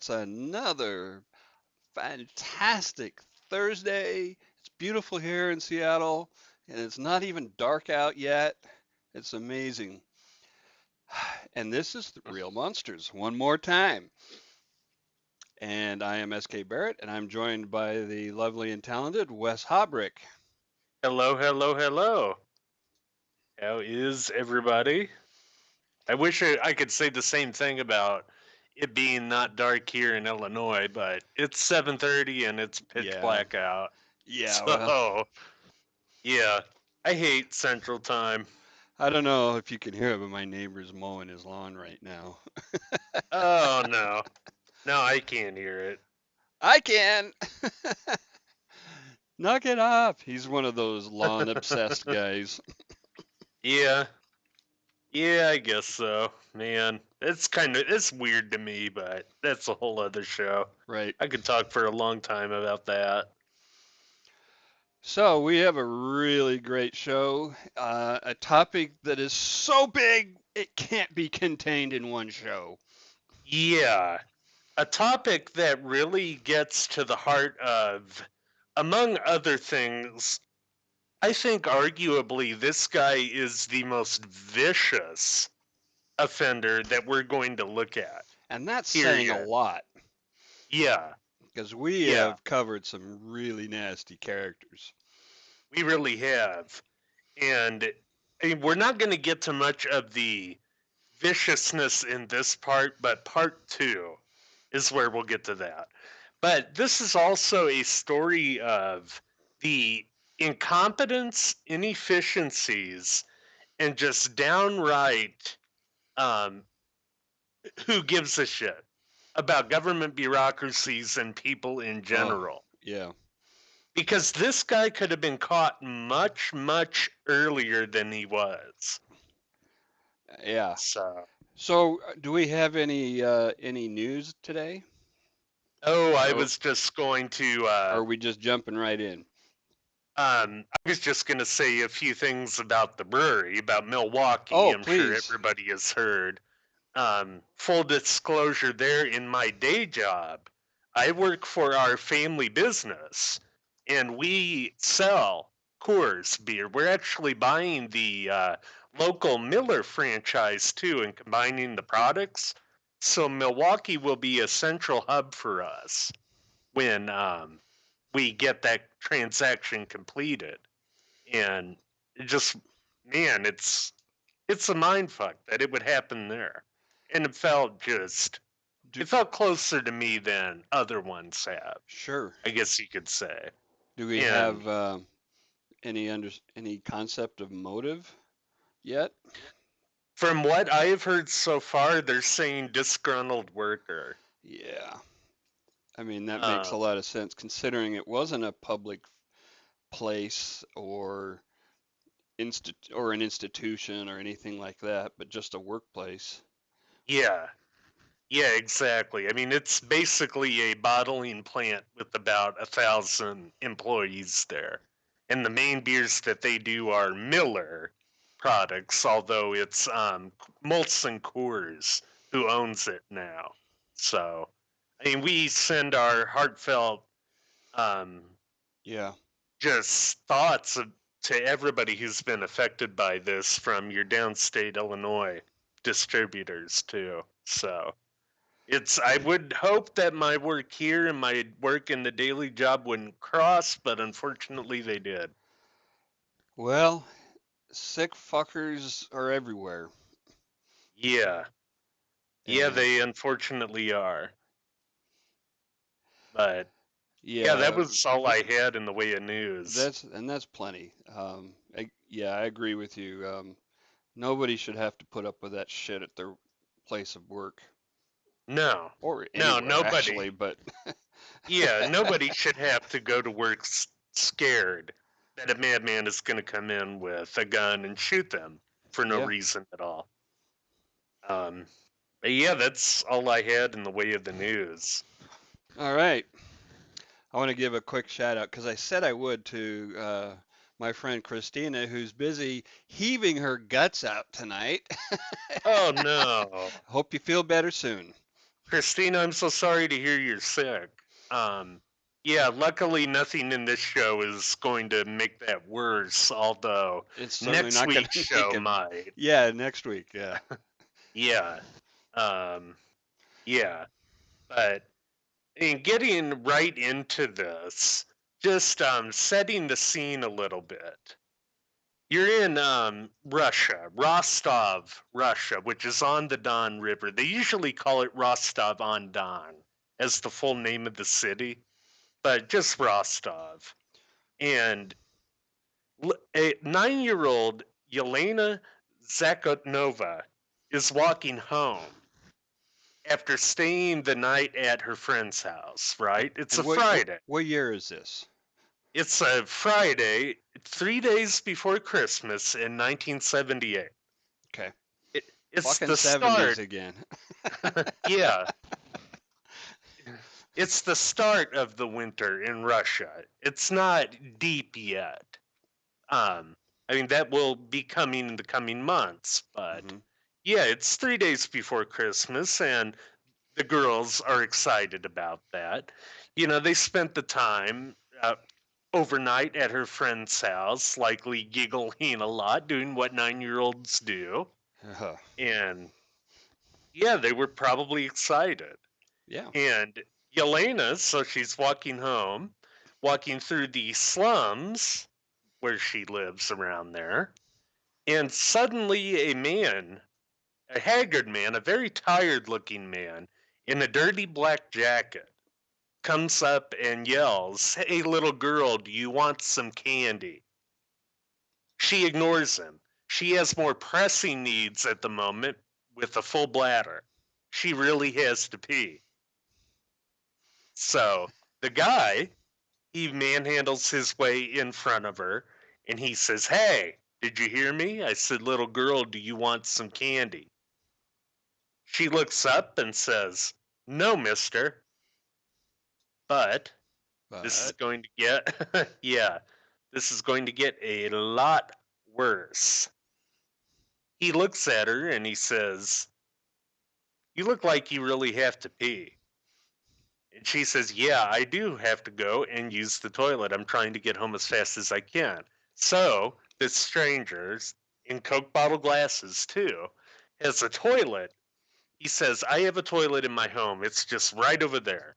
It's another fantastic Thursday. It's beautiful here in Seattle, and it's not even dark out yet. It's amazing. And this is Real Monsters one more time. And I am SK Barrett, and I'm joined by the lovely and talented Wes Hobrick. Hello, hello, hello. How is everybody? I wish I could say the same thing about it being not dark here in Illinois, but it's 7:30 and it's pitch Yeah, black out. yeah, well, So, yeah, I hate Central Time. I don't know if you can hear it, but my neighbor's mowing his lawn right now. Oh no. No, I can't hear it. I can! Knock it off! He's one of those lawn obsessed guys. Yeah. Yeah, I guess so. Man, it's weird to me, but that's a whole other show. Right. I could talk for a long time about that. So we have a really great show, a topic that is so big it can't be contained in one show. Yeah, a topic that really gets to the heart of, among other things, I think arguably this guy is the most vicious offender that we're going to look at. And that's saying a Period. lot Yeah, because we yeah, have covered some really nasty characters. we really have. And I mean, we're not going to get to much of the viciousness in this part, but part two is where we'll get to that. But this is also a story of the incompetence, inefficiencies, and just downright um, who gives a shit about government bureaucracies and people in Oh, general. yeah. Because this guy could have been caught much, much earlier than he was. Yeah. So, So, do we have any news today? oh, I Or was just going to are we just jumping right in? I was just going to say a few things about the brewery, about Milwaukee. Oh, I'm sure please. everybody has heard. Full disclosure there, in my day job, I work for our family business and we sell Coors beer. We're actually buying the local Miller franchise too and combining the products. So Milwaukee will be a central hub for us when we get that transaction completed. And it just, man, it's a mind fuck that it would happen there. And Do it felt closer to me than other ones have, sure. I guess you could say. Do we And have any concept of motive yet? from what I've heard so far, they're saying disgruntled worker. Yeah. I mean, that makes Um, a lot of sense considering it wasn't a public place or an institution or anything like that, but just a workplace. yeah, yeah, exactly. I mean, it's basically a bottling plant with about 1,000 employees there. And the main beers that they do are Miller products, although it's Molson Coors who owns it now. So, I mean, we send our heartfelt um, Yeah. just to everybody who's been affected by this from your downstate Illinois distributors too. So, I would hope that my work here and my work in the daily job wouldn't cross, but unfortunately they did. Well, sick fuckers are everywhere. Yeah. Yeah, And they unfortunately are. But yeah, that yeah, was all I had in the way of news. that's plenty. Yeah, I agree with you. Nobody should have to put up with that shit at their place of work No. or No, anywhere nobody. actually, but Yeah, nobody should have to go to work scared that a madman is going to come in with a gun and shoot them for no yeah. reason at all. Um, but yeah, that's all I had in the way of the news. All right. I want to give a quick shout out because I said I would to my friend Christina, who's busy heaving her guts out tonight. Oh no. Hope you feel better soon. Christina, I'm so sorry to hear you're sick. Um, yeah, luckily nothing in this show is going to make that worse, although It's certainly next not going week's to make show it. might. Yeah, next week. Yeah. Yeah. Um, yeah. But in getting right into this, just setting the scene a little bit. You're in Russia, Rostov, Russia, which is on the Don River. They usually call it Rostov on Don as the full name of the city, but just Rostov. And a 9-year-old Yelena Zakotnova is walking home after staying the night at her friend's house, right? It's And a Friday. what year is this? It's a Friday, 3 days before Christmas in 1978. Okay. It's Fucking the 70s start. again. Yeah, it's the start of the winter in Russia. It's not deep yet. Um, I mean, that will be coming in the coming months, but Hmm. yeah, it's 3 days before Christmas, and the girls are excited about that. You know, they spent the time overnight at her friend's house, likely giggling a lot, doing what 9-year-olds do. And yeah, they were probably excited. Yeah. And Yelena, so she's walking home, walking through the slums where she lives around there, and suddenly a man, a haggard man, a very tired looking man, in a dirty black jacket, comes up and yells, "Hey, little girl, do you want some candy?" She ignores him. She has more pressing needs at the moment with a full bladder. She really has to pee. So the guy, he manhandles his way in front of her and he says, "Hey, did you hear me? I said, little girl, do you want some candy?" She looks up and says, "No, mister." But this is But going to get, yeah, this is going to get a lot worse. He looks at her and he says, "You look like you really have to pee." And she says, "Yeah, I do have to go and use the toilet. I'm trying to get home as fast as I can." So this stranger, in Coke bottle glasses too, has a toilet. He says, "I have a toilet in my home. It's just right over there,"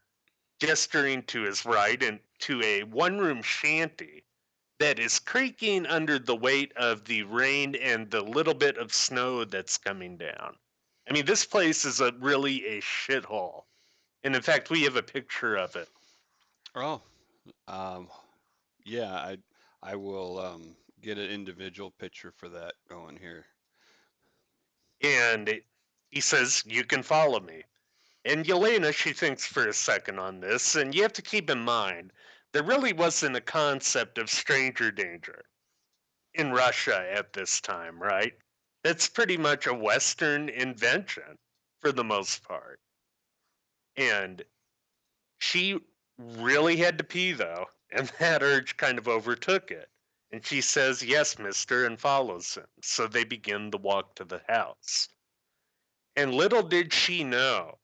gesturing to his right and to a one-room shanty that is creaking under the weight of the rain and the little bit of snow that's coming down. I mean, this place is really a shithole. And in fact, we have a picture of it. oh, um, yeah, I will get an individual picture for that going here. And he says, "You can follow me." And Yelena, she thinks for a second on this. And you have to keep in mind, there really wasn't a concept of stranger danger in Russia at this time, right? That's pretty much a Western invention for the most part. And she really had to pee, though, and that urge kind of overtook it. And she says, "Yes, mister," and follows him. So they begin the walk to the house. And little did she know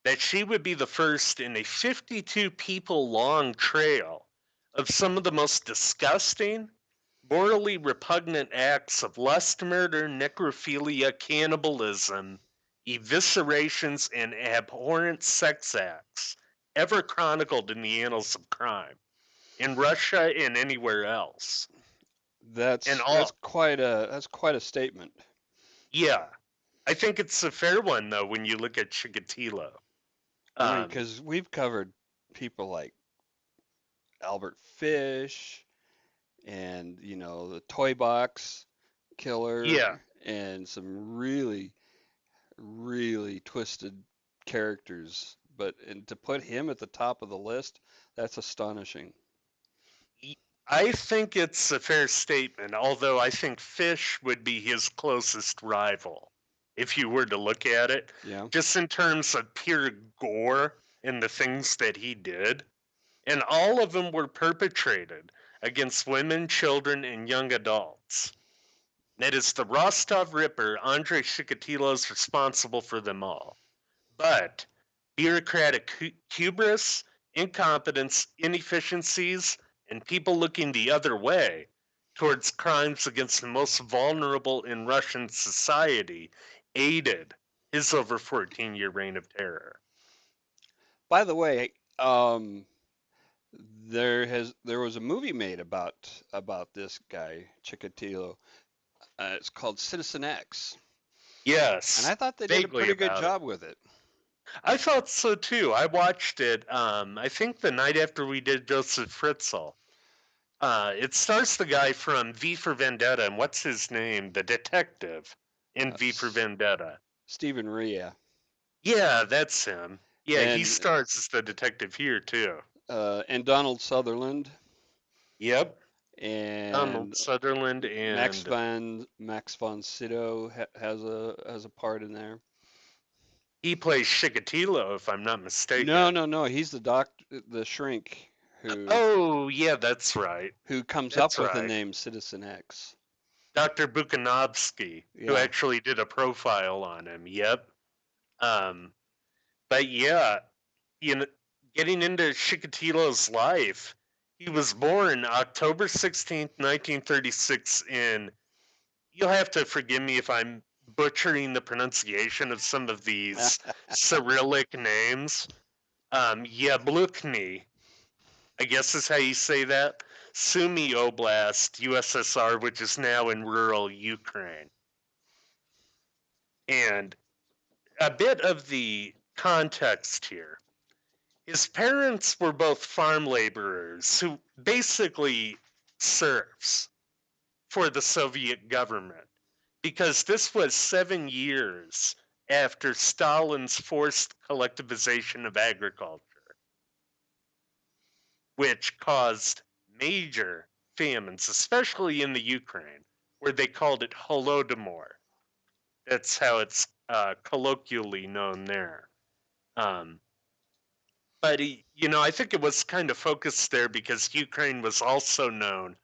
that she would be the first in a 52 people long trail of some of the most disgusting, morally repugnant acts of lust, murder, necrophilia, cannibalism, eviscerations, and abhorrent sex acts ever chronicled in the annals of crime in Russia and anywhere else. And That's all, quite a statement. yeah, I think it's a fair one though when you look at Chikatilo. I mean, Um, because we've covered people like Albert Fish and the Toy Box yeah, Killer and some really twisted characters. But and to put him at the top of the list, that's astonishing. I think it's a fair statement, although I think Fish would be his closest rival if you were to look at it, Yeah. just in terms of pure gore and the things that he did. And all of them were perpetrated against women, children, and young adults. That is the Rostov Ripper, Andrei Chikatilo is responsible for them all. But bureaucratic hubris, incompetence, inefficiencies, and people looking the other way towards crimes against the most vulnerable in Russian society aided his over 14-year reign of terror. By the way, there was a movie made about this guy Chikatilo. It's called Citizen X, and Yes, I thought they did a vaguely pretty good about it. job with it. I thought so too. I watched it, I think the night after we did Joseph Fritzl. It stars the guy from V for Vendetta, and what's his name? The detective in V for S- Vendetta. Stephen Rea Yeah, that's him. Yeah, he and stars as the detective here too. Donald Sutherland Yep, Donald and Sutherland and Max von Sydow has a part in there. he plays Chikatilo, if I'm not No, mistaken. no, no. He's the shrink Oh, yeah, that's right. who comes up That's with the right. name Citizen X. Dr. Bukanovsky, who Yeah. actually did a profile on him. Yep. Um, but yeah, you know, getting into Chikatilo's life, he was born October 16th, 1936 in, you'll have to forgive me if I'm butchering the pronunciation of some of these Cyrillic names. Yablukny, I guess is how you say that. Sumy Oblast, USSR, which is now in rural Ukraine. And a bit of the context here. His parents were both farm laborers who basically serfs for the Soviet government because this was 7 years after Stalin's forced collectivization of agriculture, which caused major famines, especially in the Ukraine, where they called it Holodomor. That's how it's colloquially known there. Um, but I think it was kind of focused there because Ukraine was also known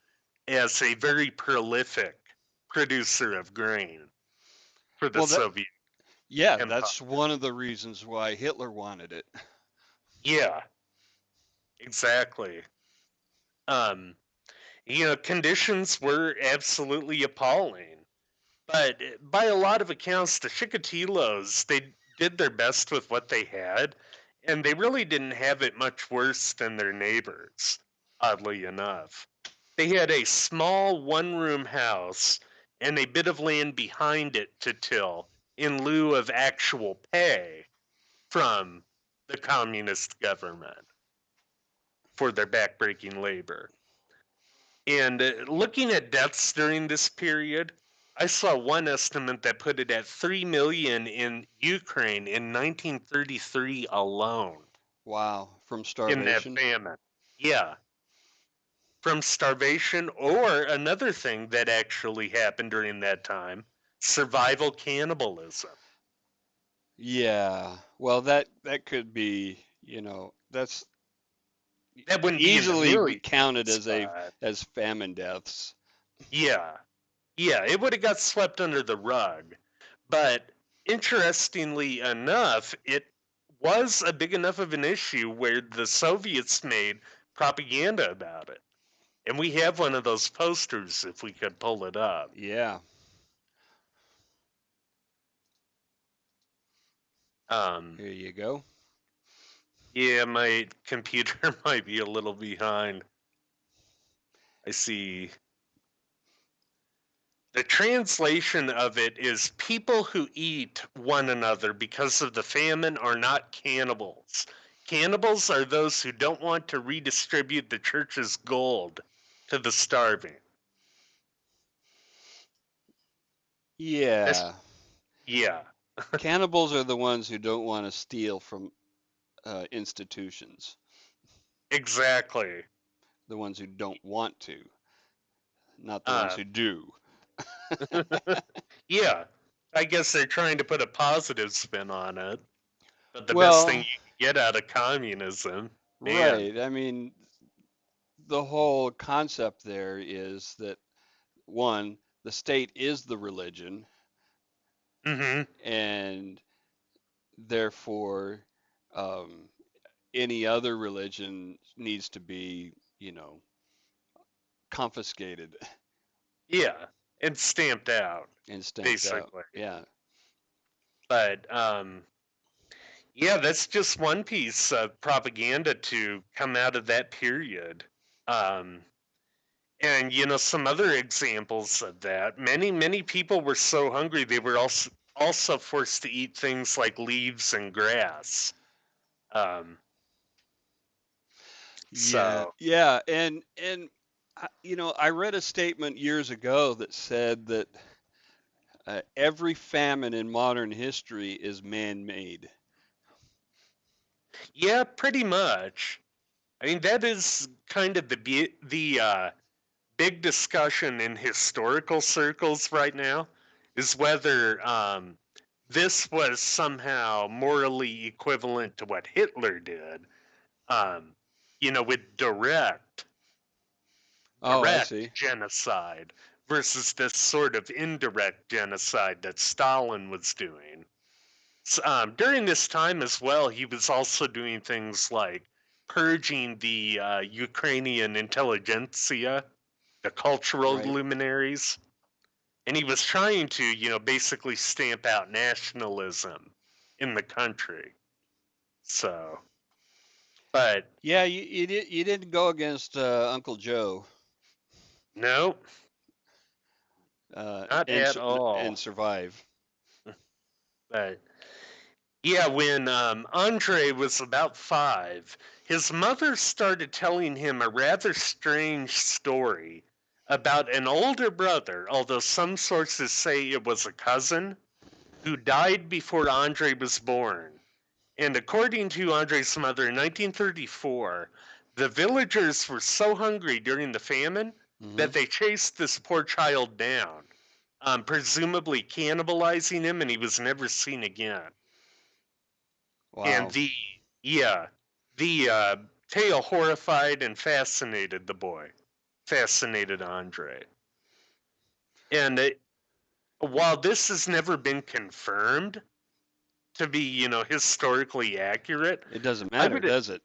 as a very prolific producer of grain for the Well, Soviet yeah, Empire. that's one of the reasons why Hitler wanted it. Yeah, exactly. Um, conditions were absolutely appalling. But by a lot of accounts, the Chikatilos, they did their best with what they had, and they really didn't have it much worse than their neighbors, oddly enough. They had a small one-room house and a bit of land behind it to till in lieu of actual pay from the communist government for their backbreaking labor. And looking at deaths during this period, I saw one estimate that put it at 3 million in Ukraine in 1933 alone Wow, from in that starvation. famine. Yeah, from starvation, or another thing that actually happened during that time, survival cannibalism. Yeah. Well, that could be, that's That wouldn't be in the easily be counted millions, but as famine deaths. yeah, yeah, it would have got swept under the rug. But interestingly enough, it was a big enough of an issue where the Soviets made propaganda about it. And we have one of those posters if we could pull it up. Yeah. Um, Here you go. yeah, my computer might be a little behind. I see. The translation of it is people who eat one another because of the famine are not cannibals. Cannibals are those who don't want to redistribute the church's gold to the starving. That's, Yeah. yeah, Cannibals are the ones who don't want to steal from institutions. exactly. The ones who don't want to, not the ones Uh, who do. yeah, I guess they're trying to put a positive spin on it. But the best thing Well, you can get out of communism, man. right. I mean, the whole concept there is that one, the state is the religion, Mm-hmm. and therefore, Um, any other religion needs to be, confiscated Yeah, and stamped out, and stamped out. basically. Yeah. But yeah, that's just one piece of propaganda to come out of that period. Um, and some other examples of that. Many people were so hungry they were also forced to eat things like leaves and grass. Um, Yeah, so yeah, and I read a statement years ago that said that every famine in modern history is man-made. yeah, pretty much. I mean, that is kind of the big discussion in historical circles right now, is whether this was somehow morally equivalent to what Hitler did, um, with Oh, I direct see. genocide versus this sort of indirect genocide that Stalin was doing. During this time as well, he was also doing things like purging the Ukrainian intelligentsia, the cultural Right. luminaries, and he was trying to, basically stamp out nationalism in the country. So, but Yeah, you didn't go against Uncle Joe no, not at and all. survive. But yeah, when Andre was about 5, his mother started telling him a rather strange story about an older brother, although some sources say it was a cousin, who died before Andre was born. And according to Andre's mother, in 1934, the villagers were so hungry during the famine Hmm. that they chased this poor child down, presumably cannibalizing him, and he was never seen again. And Wow. the tale horrified and fascinated the boy, fascinated Andre. And while this has never been confirmed to be, historically accurate, It doesn't I matter, would does it?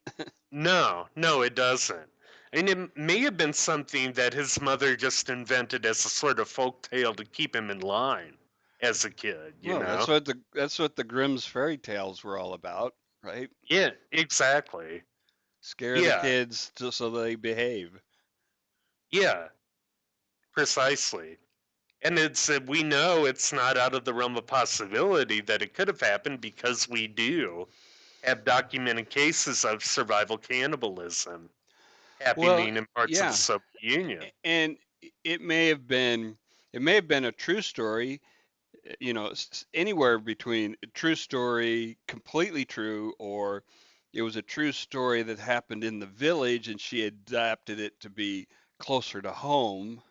no, it doesn't. And it may have been something that his mother just invented as a sort of folk tale to keep him in line as a kid, Well, that's what the Grimm's fairy tales were all about, right? Yeah, exactly. Scare the Yeah, kids just so they behave. yeah, precisely. And we know it's not out of the realm of possibility that it could have happened because we do have documented cases of survival cannibalism Well, happening in parts of the yeah, Soviet Union. and it may have been it may have been a true story, anywhere between a true story, completely true, or it was a true story that happened in the village and she adapted it to be closer to home,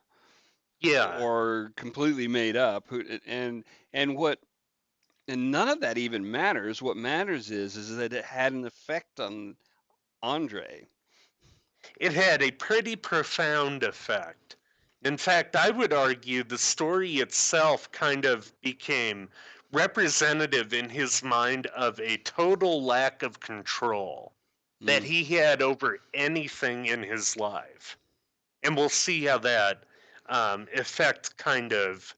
Yeah, or completely made up. And what and none of that even matters. What matters is that it had an effect on Andre. it had a pretty profound effect. In fact, I would argue the story itself kind of became representative in his mind of a total lack of control that Mm, he had over anything in his life. And we'll see how that effect kind of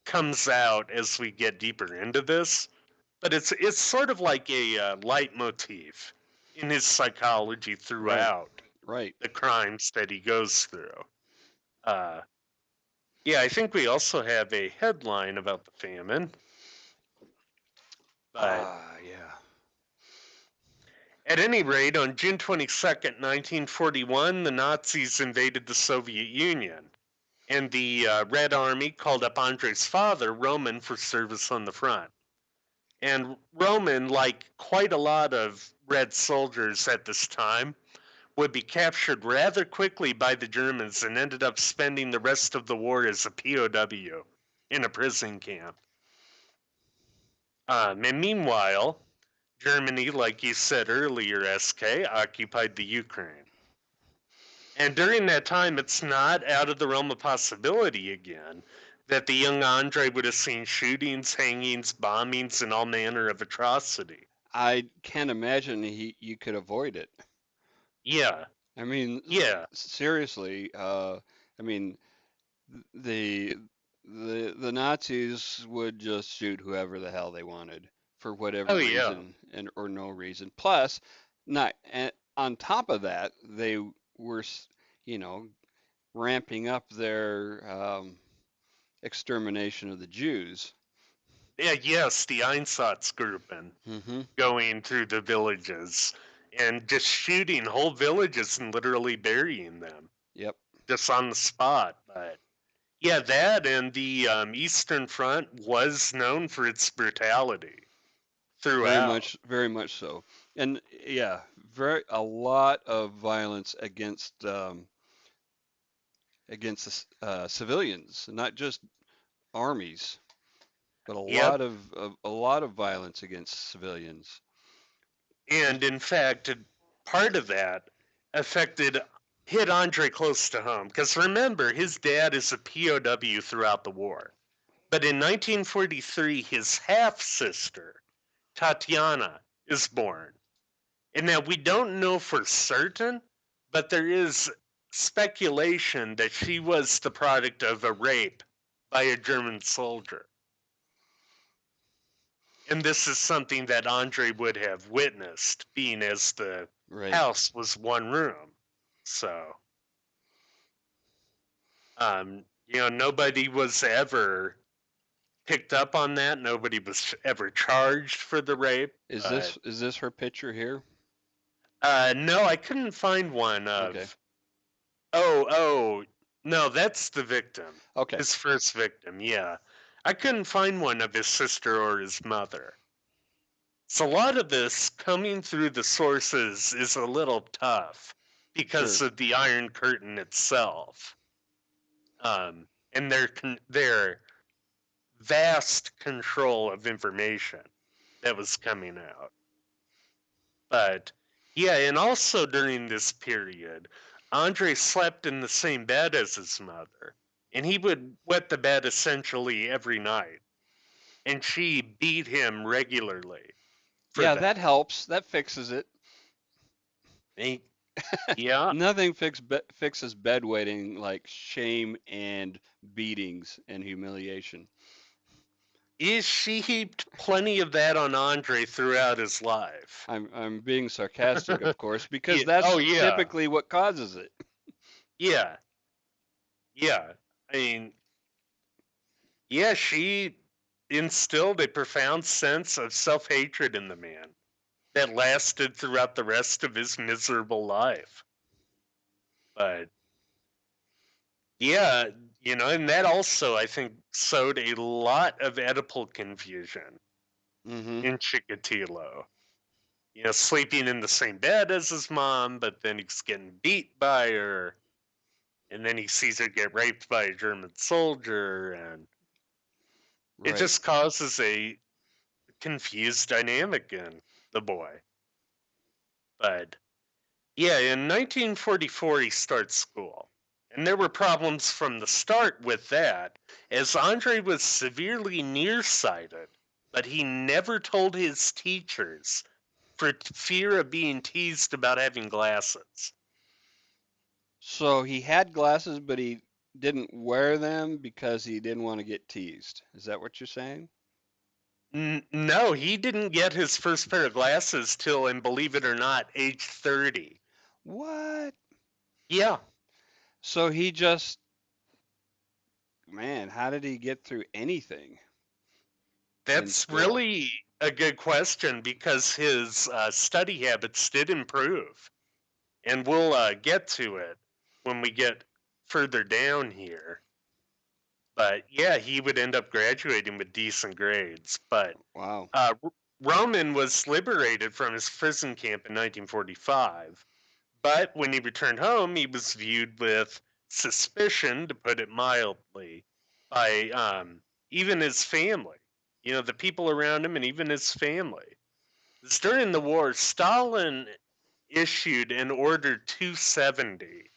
comes out as we get deeper into this. But it's sort of like a leitmotif in his psychology right, throughout right. the crimes that he goes through. Uh, yeah, I think we also have a headline about the famine, but Ah, yeah. at any rate, on June 22nd, 1941, the Nazis invaded the Soviet Union, and the Red Army called up Andrei's father, Roman, for service on the front. And Roman, like quite a lot of Red soldiers at this time, would be captured rather quickly by the Germans and ended up spending the rest of the war as a POW in a prison camp. And meanwhile, Germany, like you said earlier, SK, occupied the Ukraine. And during that time, it's not out of the realm of possibility again that the young Andre would have seen shootings, hangings, bombings, and all manner of atrocity. I can't imagine you could avoid it. Yeah, I mean, yeah, seriously. I mean, the the Nazis would just shoot whoever the hell they wanted for oh whatever yeah, reason and or no reason. Plus, not on top of that, they were, you know, ramping up their extermination of the Jews. yeah. Yes, the Einsatzgruppen Hmm. going through the villages and just shooting whole villages and literally burying them Yep. just on the spot. But yeah, that and the Eastern Front was known for its brutality throughout. Very much so. And yeah, very a lot of violence against civilians, not just armies, but Yep. a lot of violence against civilians. And in fact, part of that affected hit Andre close to home because remember, his dad is a POW throughout the war. But in 1943, his half sister, Tatiana, is born. And now we don't know for certain, but there is speculation that she was the product of a rape by a German soldier. And this is something that Andre would have witnessed, being as the Right. house was one room. So, nobody was ever picked up on that. Nobody was ever charged for the rape. But Is this her picture here? no, I couldn't find one Okay. of. Oh, no, that's the victim. Okay. His first victim, yeah. I couldn't find one of his sister or his mother. So a lot of this coming through the sources is a little tough because Sure. of the Iron Curtain itself, and their vast control of information that was coming out. But yeah, and also during this period, Andre slept in the same bed as his mother, and he would wet the bed essentially every night, and she beat him regularly for Yeah, that that. helps. That fixes it. And yeah, Nothing fixes bedwetting like shame and beatings and humiliation. is she heaped plenty of that on Andre throughout his life. I'm being sarcastic, of course, because Yeah. Oh that's yeah. typically what causes it. Yeah. Yeah. I mean, yeah, she instilled a profound sense of self-hatred in the man that lasted throughout the rest of his miserable life. But yeah, and that also I think sowed a lot of Oedipal confusion Hmm. in Chikatilo. Sleeping in the same bed as his mom, but then he's getting beat by her, and then he sees her get raped by a German soldier, and it Right. just causes a confused dynamic in the boy. But yeah, in 1944, he starts school. And there were problems from the start with that, as Andre was severely nearsighted, but he never told his teachers for fear of being teased about having glasses. So he had glasses, but he didn't wear them because he didn't want to get teased. Is that what you're saying? No, he didn't get his first pair of glasses till, and believe it or not, age 30. What? Yeah, So he just, man, how did he get through anything in that's school? really a good question because his study habits did improve. And we'll get to it when we get further down here. But yeah, he would end up graduating with decent grades. But Wow. uh, Roman was liberated from his prison camp in 1945. But when he returned home, he was viewed with suspicion, to put it mildly, by even his family. The people around him and even his family. During the war, Stalin issued an Order 270,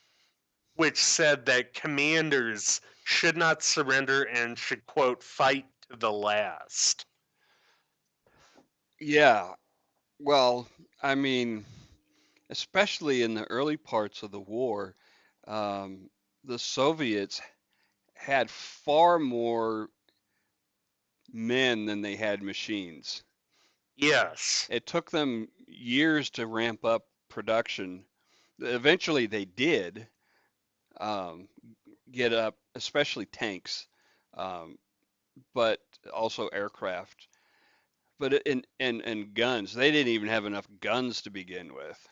which said that commanders should not surrender and should, quote, fight to the last. Yeah. Well, I mean, especially in the early parts of the war, um, the Soviets had far more men than they had machines. Yes, It took them years to ramp up production. Eventually, they did um, get up, especially tanks, um, but also aircraft. But in guns, they didn't even have enough guns to begin with.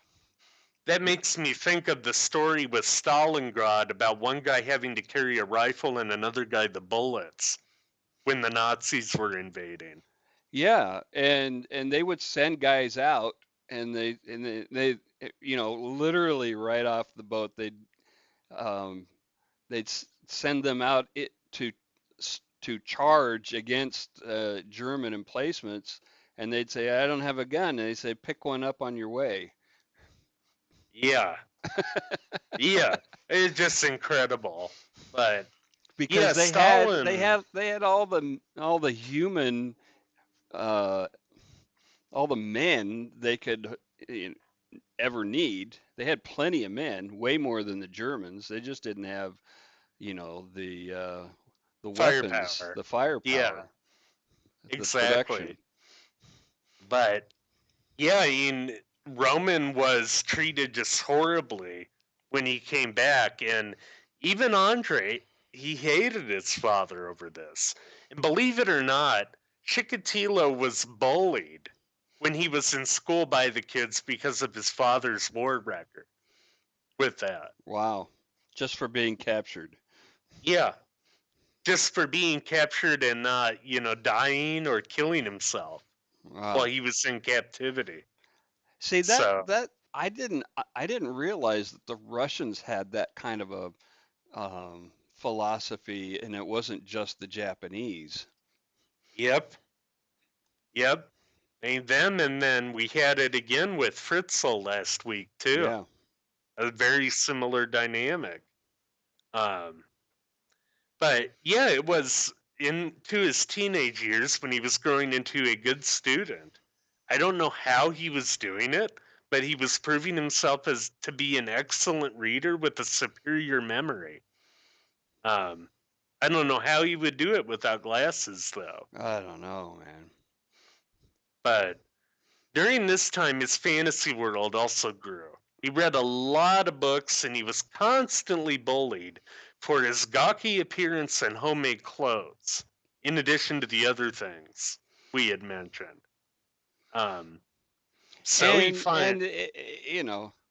that makes me think of the story with Stalingrad about one guy having to carry a rifle and another guy the bullets when the Nazis were invading. Yeah, and they would send guys out, and literally right off the boat, um, send them out to charge against German emplacements, and they'd say, "I don't have a gun," and they say, "Pick one up on your way," Yeah, yeah, it's just incredible. But yeah, because Stalin. they had all the human uh, all the men they could ever need. They had plenty of men, way more than the Germans. They just didn't have, the weapons, Firepower. the Yeah, firepower, the production. exactly. But yeah, I mean, Roman was treated just horribly when he came back, and even Andre, he hated his father over this. And believe it or not, Chikatilo was bullied when he was in school by the kids because of his father's war record with that. Wow, just for being captured. Yeah, just for being captured and not, dying or killing himself while Wow. he was in captivity. See So, that I didn't realize that the Russians had that kind of a philosophy, and it wasn't just the Japanese. yep, yep. And them, and then we had it again with Fritzl last week too. Yeah. A very similar dynamic. Um, but yeah, it was into his teenage years when he was growing into a good student. I don't know how he was doing it, but he was proving himself as to be an excellent reader with a superior memory. Um, I don't know how he would do it without glasses though. I don't know, man. But during this time, his fantasy world also grew. He read a lot of books and he was constantly bullied for his gawky appearance and homemade clothes, in addition to the other things we had mentioned. Um, so he find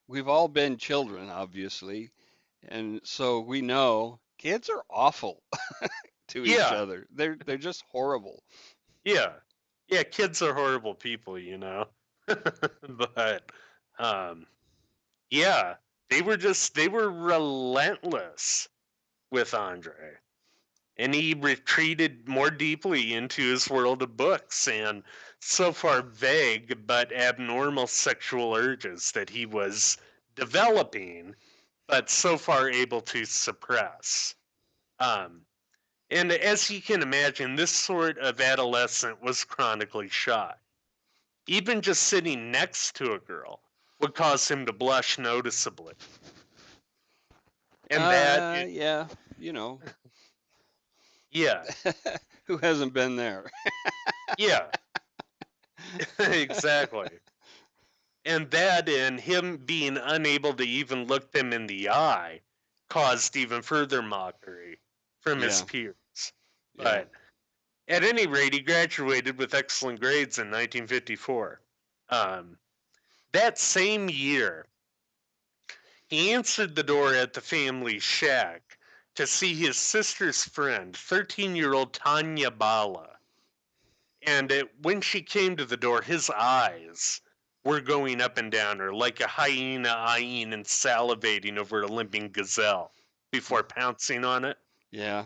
We've all been children, obviously, and so we know kids are awful to each yeah, other. They're just horrible. yeah, yeah. Kids are horrible people. But um, yeah, they were relentless with Andre. And he retreated more deeply into his world of books and so far vague but abnormal sexual urges that he was developing, but so far able to suppress. Um, and as you can imagine, this sort of adolescent was chronically shy. Even just sitting next to a girl would cause him to blush noticeably. And that, Yeah, you know, yeah, who hasn't been there? yeah, exactly. And that and him being unable to even look them in the eye caused even further mockery from his Yeah, peers. yeah. But at any rate, he graduated with excellent grades in 1954. Um, that same year, he answered the door at the family shack to see his sister's friend, 13-year-old Tanya Bala. And when she came to the door, his eyes were going up and down her like a hyena eyeing and salivating over a limping gazelle before pouncing on it. Yeah,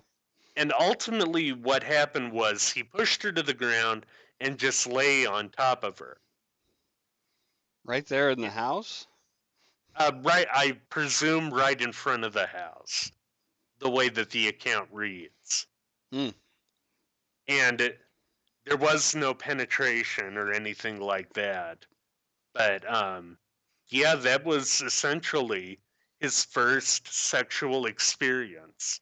And ultimately, what happened was he pushed her to the ground and just lay on top of her. right there in the house. Right, I presume right in front of the house, the way that the account reads. Hmm. And there was no penetration or anything like that. But yeah, that was essentially his first sexual experience.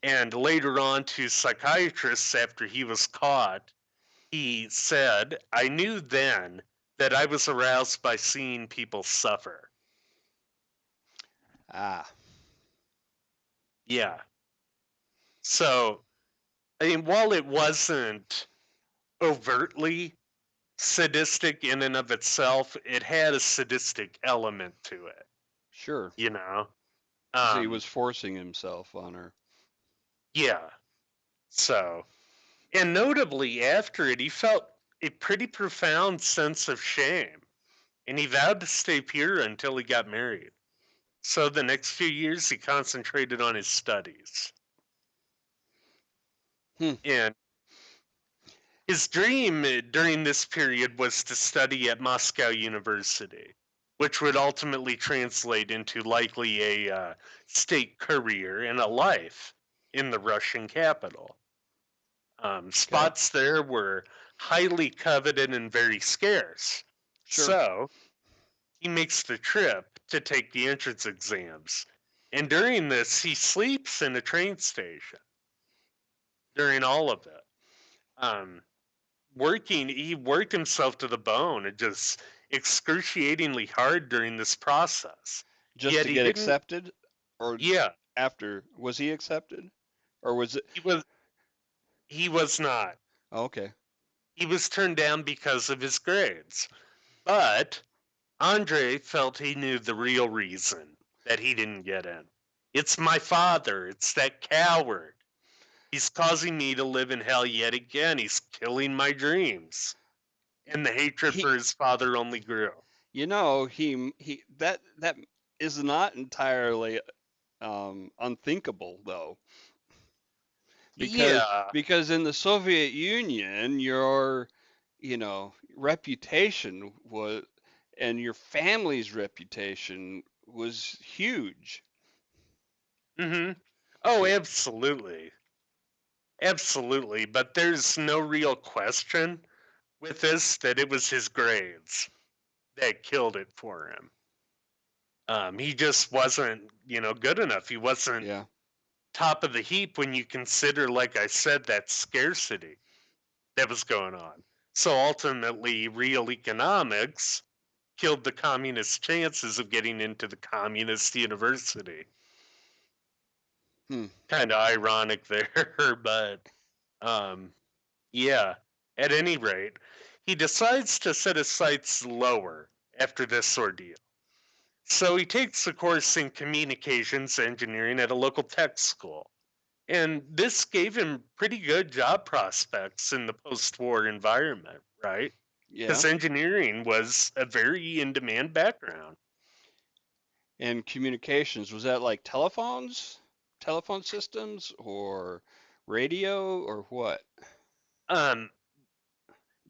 And later on to psychiatrists after he was caught, he said, I knew then that I was aroused by seeing people suffer. Ah, Yeah. So, I mean, while it wasn't overtly sadistic in and of itself, it had a sadistic element to it, sure. you know? So he was forcing himself on her. Yeah. So, and notably after it, he felt a pretty profound sense of shame, and he vowed to stay pure until he got married. So the next few years, he concentrated on his studies. Hmm. And his dream during this period was to study at Moscow University, which would ultimately translate into likely a state career and a life in the Russian capital. Okay. Spots there were highly coveted and very scarce. Sure. So he makes the trip to take the entrance exams. And during this, he sleeps in a train station during all of it. Um, he worked himself to the bone and just excruciatingly hard during this process. Just Yet to he get didn't, accepted, or yeah, after was he accepted, or was it? he was, he was not. Oh, okay. He was turned down because of his grades. But Andrei felt he knew the real reason that he didn't get in. It's my father. It's that coward. He's causing me to live in hell yet again. He's killing my dreams. And the hatred He, for his father only grew. that is not entirely unthinkable though, because Yeah. in the Soviet Union, your reputation was, and your family's reputation was huge. Mm-hmm. Oh, So absolutely. Absolutely. But there's no real question with this that it was his grades that killed it for him. He just wasn't, good enough. He wasn't yeah, top of the heap when you consider, like I said, that scarcity that was going on. So ultimately, real economics killed the communist chances of getting into the communist university. hmm. Kind of ironic there, but um, yeah. At any rate, he decides to set his sights lower after this ordeal. So he takes a course in communications engineering at a local tech school. And this gave him pretty good job prospects in the post war environment, right? Yeah, Because engineering was a very in demand background. and communications, was that like telephone systems, or radio, or what? Um,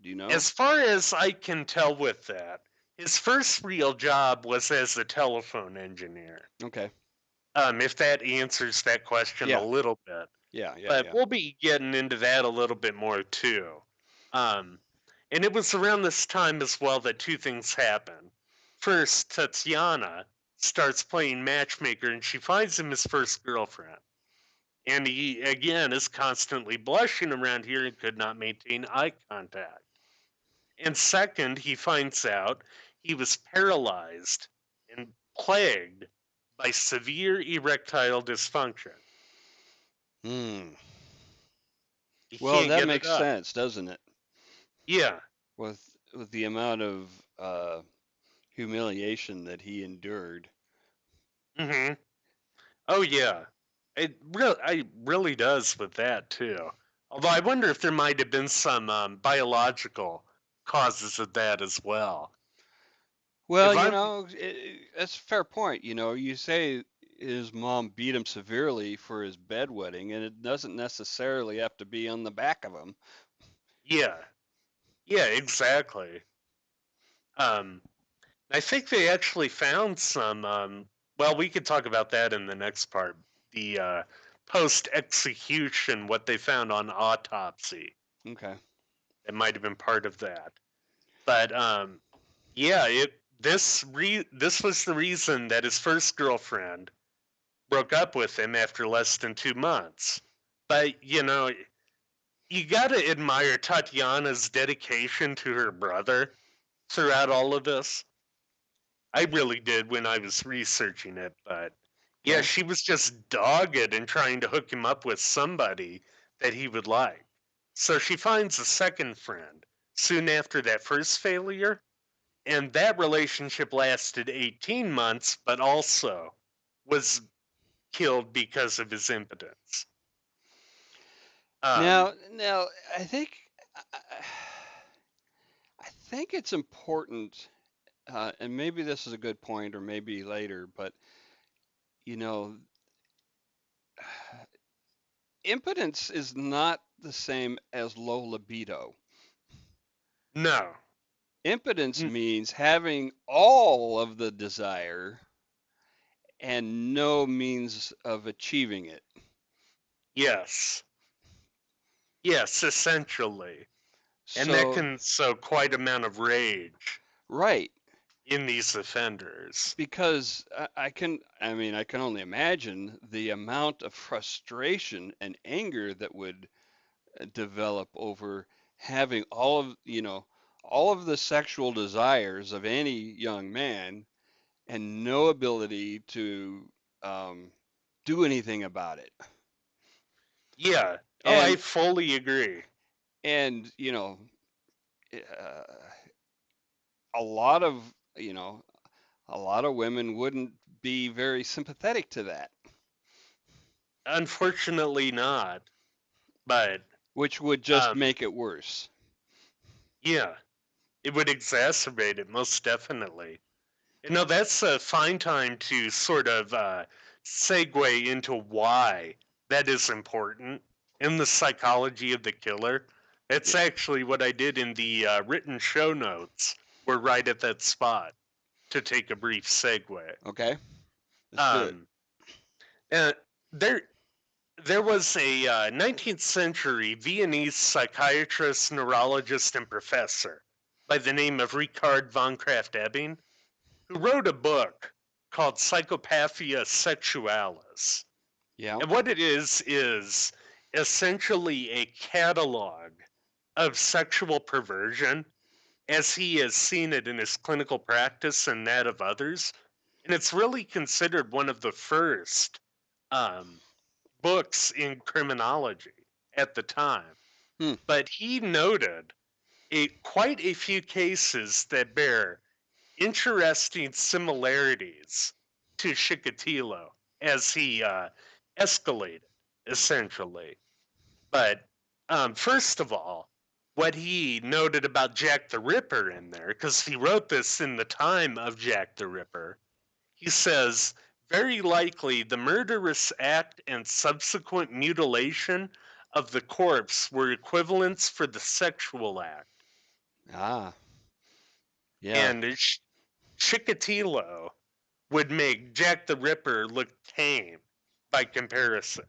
Do you know? as far as I can tell with that, his first real job was as a telephone engineer. Okay. If that answers that question a Yeah, little bit. yeah, yeah, But yeah. we'll be getting into that a little bit more too. Um, and it was around this time as well that two things happen. First, Tatiana starts playing matchmaker and she finds him his first girlfriend. And he, again, is constantly blushing around here and could not maintain eye contact. And second, he finds out he was paralyzed and plagued by severe erectile dysfunction. Hmm. He Well, can't that get it makes up. sense, doesn't it? Yeah. With the amount of humiliation that he endured. Hmm. Oh yeah, I really does with that too. Although I wonder if there might have been some biological causes of that as well. Well, If I'm that's a fair point. You say his mom beat him severely for his bedwetting, and it doesn't necessarily have to be on the back of him. yeah, yeah, exactly. Um, I think they actually found some. Well, we could talk about that in the next part. The post execution, what they found on autopsy. Okay. It might have been part of that, but Yeah, this was the reason that his first girlfriend broke up with him after less than 2 months. But you gotta admire Tatiana's dedication to her brother throughout all of this. I really did when I was researching it, but yeah, Okay. she was just dogged in trying to hook him up with somebody that he would like. So she finds a second friend soon after that first failure, and that relationship lasted 18 months, but also was killed because of his impotence. Um, Now, I think I think it's important, and maybe this is a good point, or maybe later, but you know, impotence is not the same as low libido. no, Impotence N- means having all of the desire and no means of achieving it. yes, yes, essentially. And that So, can sow quite amount of rage right, in these offenders. because I mean, I can only imagine the amount of frustration and anger that would develop over having all of the sexual desires of any young man and no ability to um, do anything about it. Yeah. Oh, I And fully agree. and uh, a lot of you know a lot of women wouldn't be very sympathetic to that, Unfortunately not, but which would just um make it worse. yeah, it would exacerbate it most definitely. That's a fine time to sort of segue into why that is important in the psychology of the killer. It's Yeah. actually what I did in the written show notes. We're right at that spot to take a brief segue. Okay, let's do it. Um, uh, there, there was a 19th century Viennese psychiatrist, neurologist, and professor by the name of Richard von Krafft-Ebing who wrote a book called Psychopathia Sexualis. Yeah. And what it is essentially a catalog of sexual perversion as he has seen it in his clinical practice and that of others. And it's really considered one of the first um, books in criminology at the time. Hmm. But he noted quite a few cases that bear interesting similarities to Chikatilo as he escalated, essentially. But first of all, what he noted about Jack the Ripper in there, because he wrote this in the time of Jack the Ripper, he says, very likely the murderous act and subsequent mutilation of the corpse were equivalents for the sexual act. Ah. Yeah. And Chikatilo would make Jack the Ripper look tame by comparison.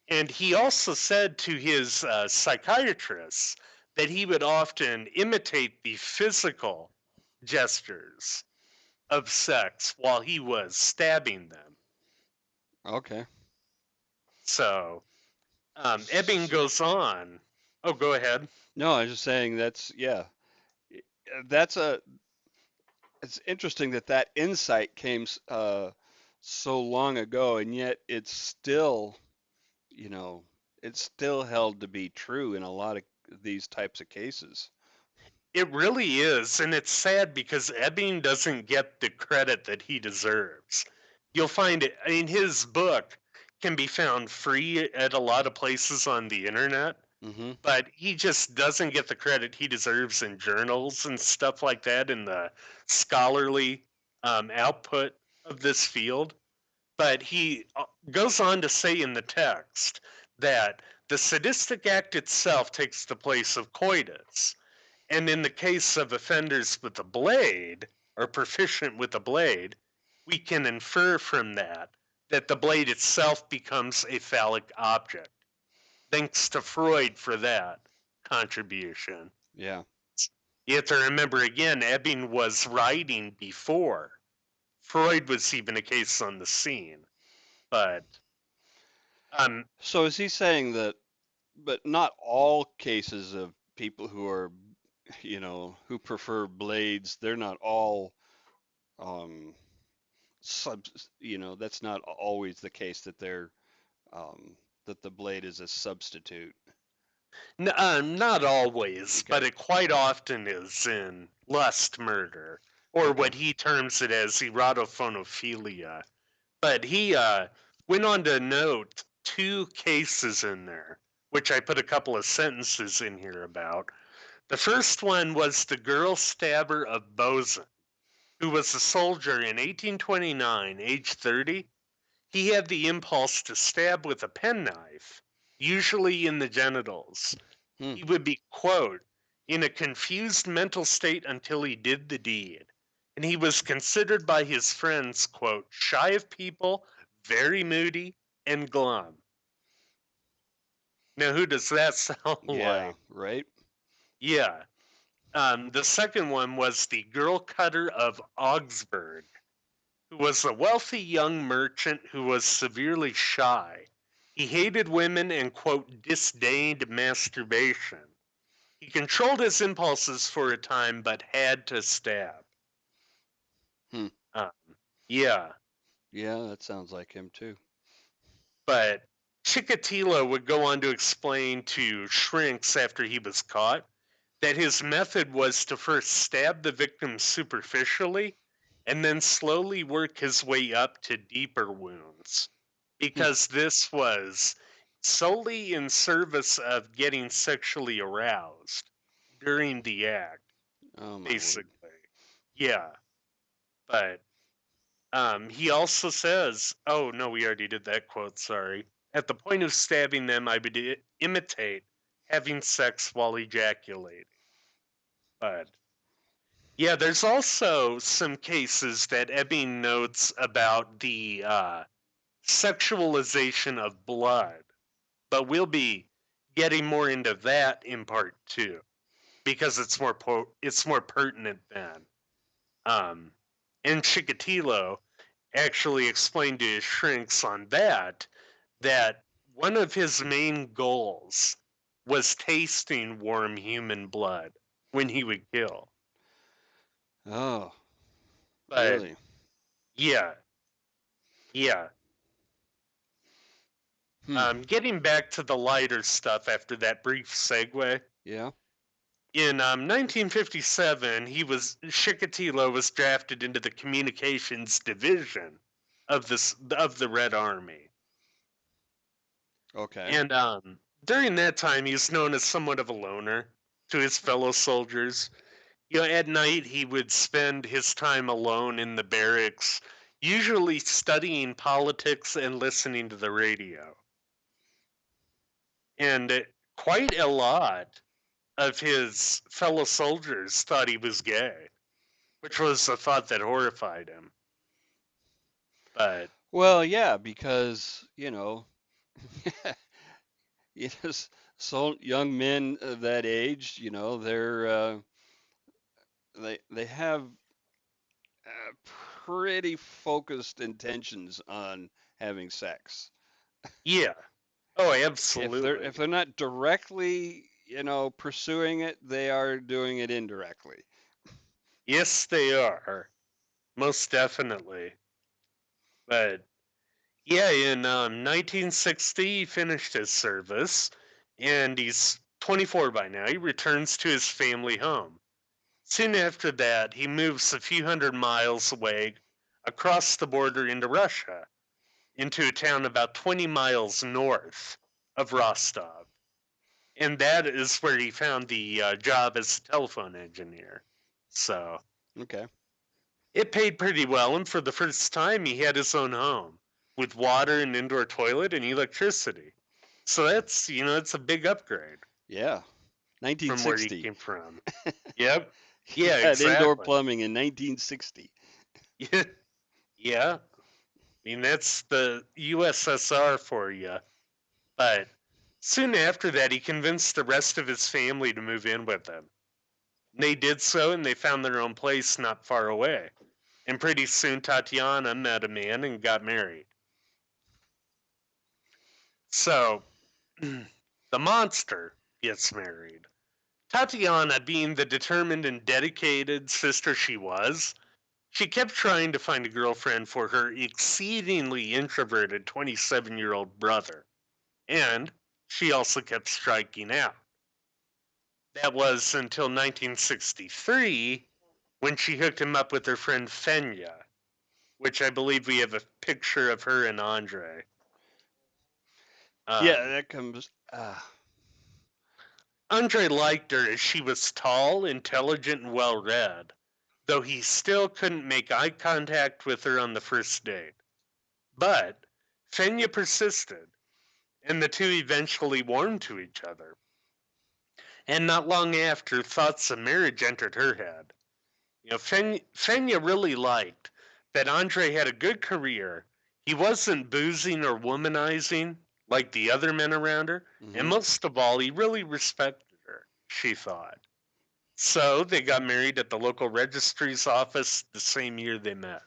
And he also said to his psychiatrists that he would often imitate the physical gestures of sex while he was stabbing them. Okay. So Ebbing S- goes on. Oh, go ahead. No, I was just saying that's yeah. That's a it's interesting that that insight came so long ago, and yet it's still, you know, it's still held to be true in a lot of these types of cases. It really is, and it's sad because Ebbing doesn't get the credit that he deserves. You'll find it, I mean, his book can be found free at a lot of places on the internet, Mm-hmm. but he just doesn't get the credit he deserves in journals and stuff like that in the scholarly output of this field. But he goes on to say in the text that the sadistic act itself takes the place of coitus, and in the case of offenders with a blade, or proficient with a blade, we can infer from that the blade itself becomes a phallic object. Thanks to Freud for that contribution. Yeah. You have to remember again, Ebbing was writing before Freud was even a case on the scene. But um, So is he saying that, but not all cases of people who are, who prefer blades, they're not all, um, sub, that's not always the case that um, that the blade is a substitute. not always, but Okay. it quite often is in lust murder, or Okay. what he terms it as erotophonophilia. But he went on to note two cases in there, which I put a couple of sentences in here about. The first one was the girl stabber of Bozen, who was a soldier in 1829, age 30. He had the impulse to stab with a penknife, usually in the genitals. Hmm. He would be, quote, in a confused mental state until he did the deed. And he was considered by his friends, quote, shy of people, very moody, and glum. Now, who does that sound Yeah. like? Right. Yeah. The second one was the girl cutter of Augsburg, who was a wealthy young merchant who was severely shy. He hated women and, quote, disdained masturbation. He controlled his impulses for a time, but had to stab. Hmm. Um, yeah, Yeah, that sounds like him too. but Chikatilo would go on to explain to shrinks after he was caught that his method was to first stab the victim superficially and then slowly work his way up to deeper wounds, Hmm. because this was solely in service of getting sexually aroused during the act, Oh my word. basically. Yeah, but he also says, oh no, we already did that quote, sorry. At the point of stabbing them, I would imitate having sex while ejaculating. But yeah, there's also some cases that Ebbing notes about the sexualization of blood, but we'll be getting more into that in part two because it's more pertinent then. Um, and Chikatilo actually explained to his shrinks on that one of his main goals was tasting warm human blood when he would kill. Oh, But really? yeah, yeah. Hmm. Getting back to the lighter stuff after that brief segue. Yeah. In 1957, Chikatilo was drafted into the communications division of the Red Army, Okay. and during that time, he was known as somewhat of a loner to his fellow soldiers. You know, at night he would spend his time alone in the barracks, usually studying politics and listening to the radio. And quite a lot of his fellow soldiers thought he was gay, which was a thought that horrified him. But Well, yeah, because, so young men of that age, they have pretty focused intentions on having sex. yeah, oh, If they're absolutely. not directly, pursuing it, they are doing it indirectly. Yes, they are, most definitely. But yeah, in 1960, he finished his service, and he's 24 by now. He returns to his family home. Soon after that, he moves a few hundred miles away across the border into Russia, into a town about 20 miles north of Rostov. And that is where he found the job as a telephone engineer. So Okay. it paid pretty well, and for the first time, he had his own home with water, and indoor toilet, and electricity. So it's a big upgrade Yeah. from where he 1960. came from. Yep. He Yeah, had indoor exactly. plumbing in 1960. Yeah. Yeah. I mean, that's the USSR for you. But soon after that, he convinced the rest of his family to move in with him. They did so, and they found their own place not far away. And pretty soon, Tatiana met a man and got married. So, the monster gets married. Tatiana, being the determined and dedicated sister she was, she kept trying to find a girlfriend for her exceedingly introverted 27-year-old brother. And she also kept striking out. That was until 1963 when she hooked him up with her friend Fenya, which I believe we have a picture of her and Andrei. Yeah, Um, that comes. Andrei liked her as she was tall, intelligent, and well read, though he still couldn't make eye contact with her on the first date. But Fenya persisted, and the two eventually warmed to each other. And not long after, thoughts of marriage entered her head. Fenya really liked that Andrei had a good career. He wasn't boozing or womanizing like the other men around her, and Hmm. most of all, he really respected her, she thought. So they got married at the local registry's office the same year they met.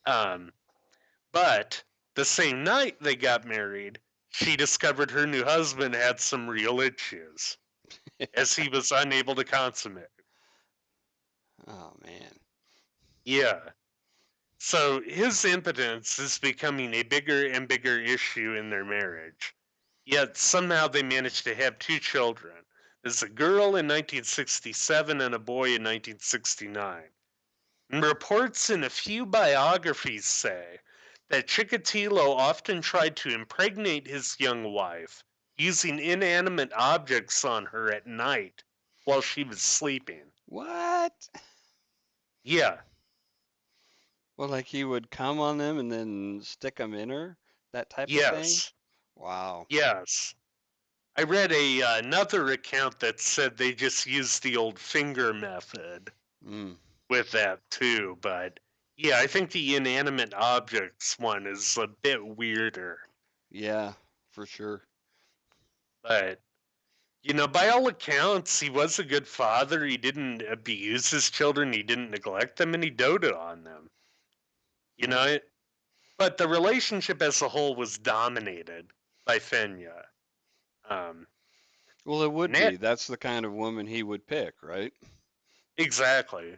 Um, but the same night they got married, she discovered her new husband had some real issues, as he was unable to consummate. Oh man. Yeah. So his impotence is becoming a bigger and bigger issue in their marriage. Yet somehow they managed to have two children. There's a girl in 1967 and a boy in 1969. And reports in a few biographies say that Chikatilo often tried to impregnate his young wife using inanimate objects on her at night while she was sleeping. What? Yeah, Well, like he would come on them and then stick them in her, that type of thing. yes, Wow. yes. I read another account that said they just used the old finger method Mm. with that too, but yeah, I think the inanimate objects one is a bit weirder. Yeah, for sure. But by all accounts, he was a good father. He didn't abuse his children. He didn't neglect them, and he doted on them. You Hmm. know, but the relationship as a whole was dominated by Fenya. Um, Well, it and would be. that That's the kind of woman he would pick, right? exactly.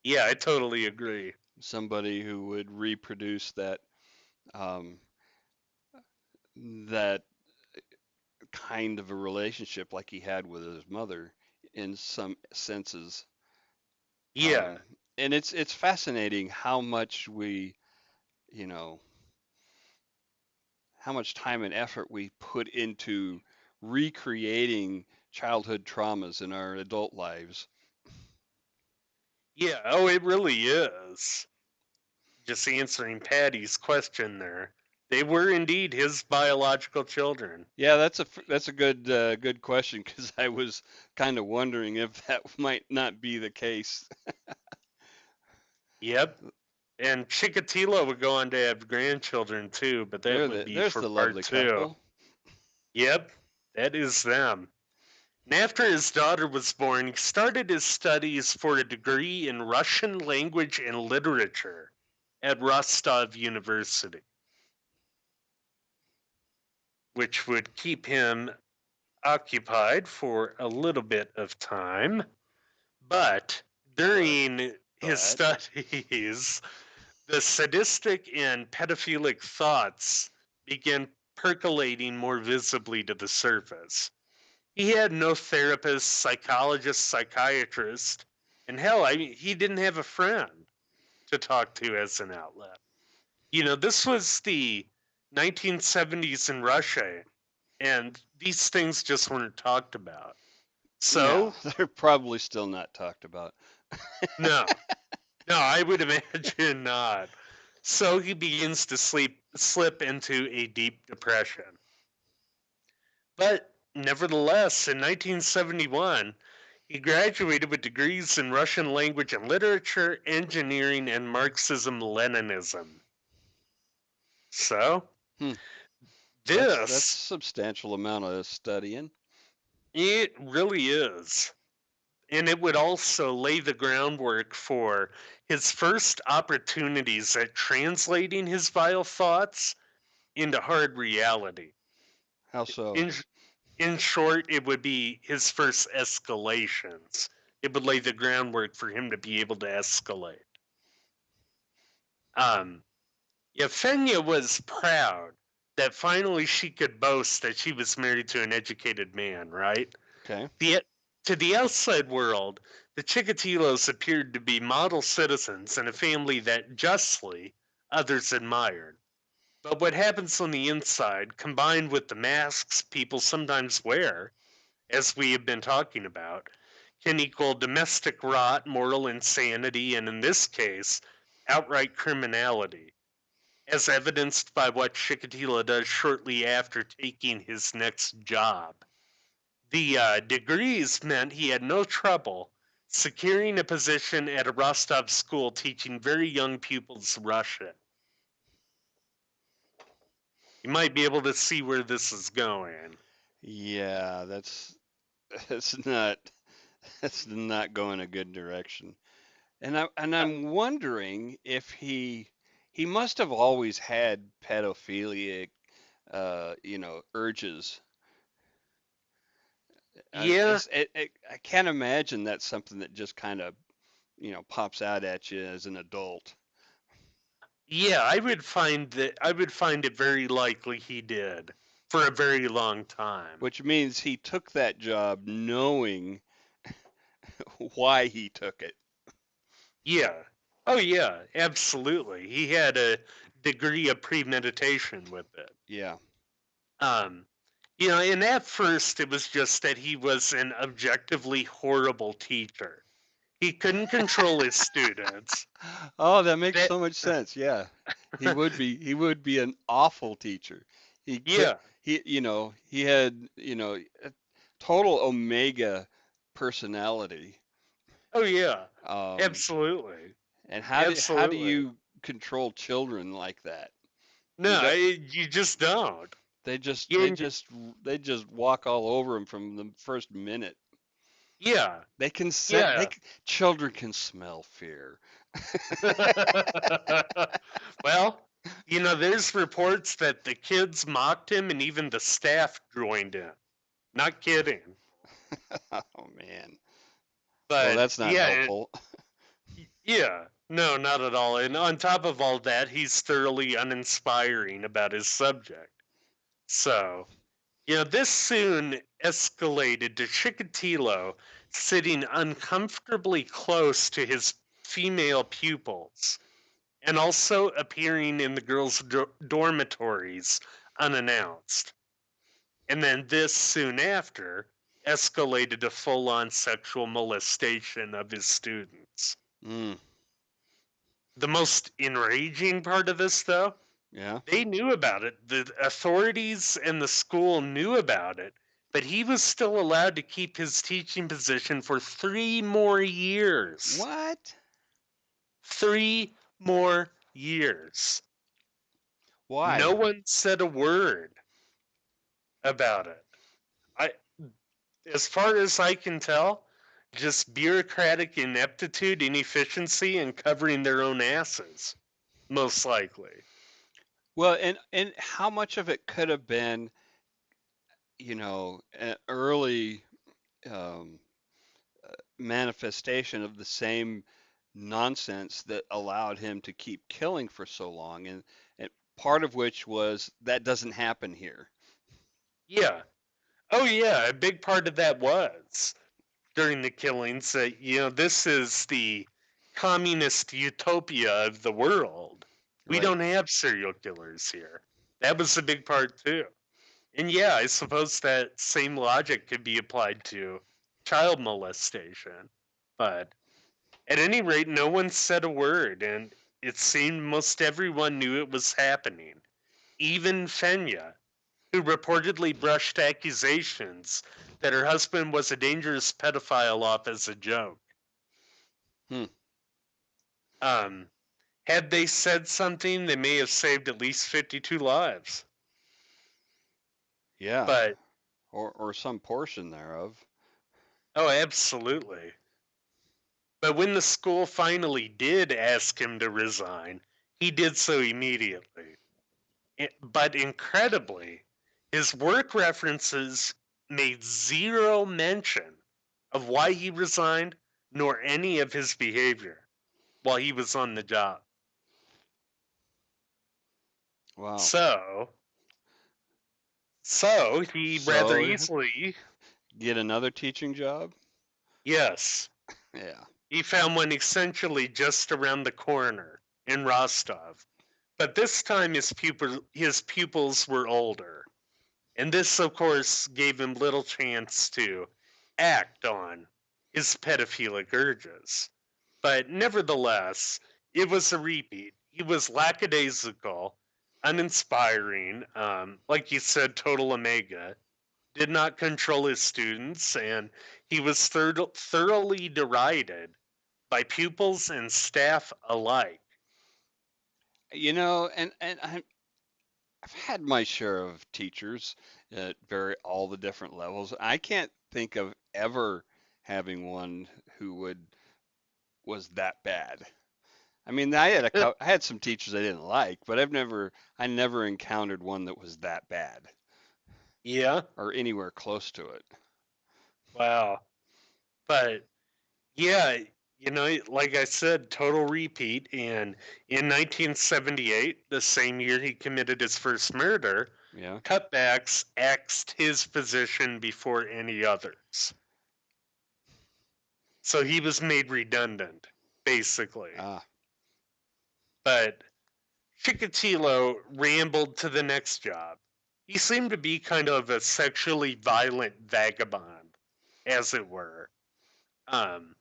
Yeah, I totally agree. Somebody who would reproduce um, that kind of a relationship like he had with his mother in some senses. Yeah, Um, and it's fascinating how much you know, how much time and effort we put into recreating childhood traumas in our adult lives. yeah. Oh, it really is. Just answering Patty's question there. They were indeed his biological children. Yeah, that's a good question because I was kind of wondering if that might not be the case. Yep. And Chikatilo would go on to have grandchildren too, but that would be There's for the part lovely two. couple. Yep, that is them. And after his daughter was born, he started his studies for a degree in Russian language and literature at Rostov University, which would keep him occupied for a little bit of time. But But during his but studies, the sadistic and pedophilic thoughts began percolating more visibly to the surface. He had no therapist, psychologist, psychiatrist, and hell, I mean, he didn't have a friend to talk to as an outlet. This was the 1970s in Russia, and these things just weren't talked about. no, So, they're probably still not talked about. no, no, I would imagine not. So he begins to slip into a deep depression. But nevertheless, in 1971, he graduated with degrees in Russian language and literature, engineering, and Marxism Leninism. So, Hmm. That's this, substantial amount of studying. it really is. And it would also lay the groundwork for his first opportunities at translating his vile thoughts into hard reality. How so? In, in short, it would be his first escalations. It would lay the groundwork for him to be able to escalate. Um, Yevgenia was proud that finally she could boast that she was married to an educated man, right? Okay. The, to the outside world, the Chikatilos appeared to be model citizens and a family that justly others admired. But what happens on the inside, combined with the masks people sometimes wear, as we have been talking about, can equal domestic rot, moral insanity, and in this case, outright criminality, as evidenced by what Chikatilo does shortly after taking his next job. The degrees meant he had no trouble securing a position at a Rostov school teaching very young pupils Russian. You might be able to see where this is going. Yeah, that's not that's not going a good direction. Uh, I'm wondering if he must have always had pedophilic urges. yeah, I can't imagine that's something that just kind of, pops out at you as an adult, yeah, I would find it very likely he did for a very long time. which means he took that job knowing why he took it. Yeah. Oh yeah, absolutely. He had a degree of premeditation with it. Yeah. Um, and at first it was just that he was an objectively horrible teacher. He couldn't control his students. Oh, that makes That so much sense. Yeah. He would be an awful teacher. He could yeah. he had, a total omega personality. Oh yeah. Um Absolutely. and how do Absolutely. you control children like that? You No, don't you just don't. they just they You, just they just walk all over him from the first minute. yeah. They can sense Yeah. children can smell fear. Well, there's reports that the kids mocked him and even the staff joined in. Not kidding. Oh man. Well, But that's not yeah, helpful. yeah, no, not at all. And on top of all that, he's thoroughly uninspiring about his subject. So, this soon escalated to Chikatilo sitting uncomfortably close to his female pupils and also appearing in the girls' dormitories unannounced. And then this soon after escalated to full on sexual molestation of his students. Mm, The most enraging part of this, though, yeah. they knew about it. The authorities and the school knew about it, but he was still allowed to keep his teaching position for 3 more years. What? 3 more years. No Why? one said a word about it. I, as far as I can tell, just bureaucratic ineptitude, inefficiency, and covering their own asses, most likely. Well, and how much of it could have been, an early um, manifestation of the same nonsense that allowed him to keep killing for so long, and part of which was that doesn't happen here. Yeah. Oh, yeah. A big part of that was during the killings that, this is the communist utopia of the world. We Right. don't have serial killers here. That was a big part, too. And yeah, I suppose that same logic could be applied to child molestation. But at any rate, no one said a word, and it seemed most everyone knew it was happening. Even Fenya, who reportedly brushed accusations that her husband was a dangerous pedophile off as a joke. Hmm. Um, had they said something, they may have saved at least 52 lives. Yeah. But, Or some portion thereof. oh, absolutely. But when the school finally did ask him to resign, he did so immediately. But incredibly, his work references made zero mention of why he resigned, nor any of his behavior while he was on the job. Wow. So, so he rather So easily, get another teaching job? yes, Yeah. he found one essentially just around the corner in Rostov. But this time his pupils were older, and this, of course, gave him little chance to act on his pedophilic urges. But nevertheless, it was a repeat. He was lackadaisical, uninspiring, like you said, total omega, did not control his students, and he was thoroughly derided by pupils and staff alike. I've had my share of teachers at all the different levels. I can't think of ever having one who would was that bad. I mean, I had some teachers I didn't like, but I never encountered one that was that bad Yeah, or anywhere close to it. wow. But yeah, like I said, total repeat. And in 1978, the same year he committed his first murder, Yeah. cutbacks axed his position before any others. So he was made redundant, basically. Ah, But Chikatilo rambled to the next job. He seemed to be kind of a sexually violent vagabond, as it were. Um,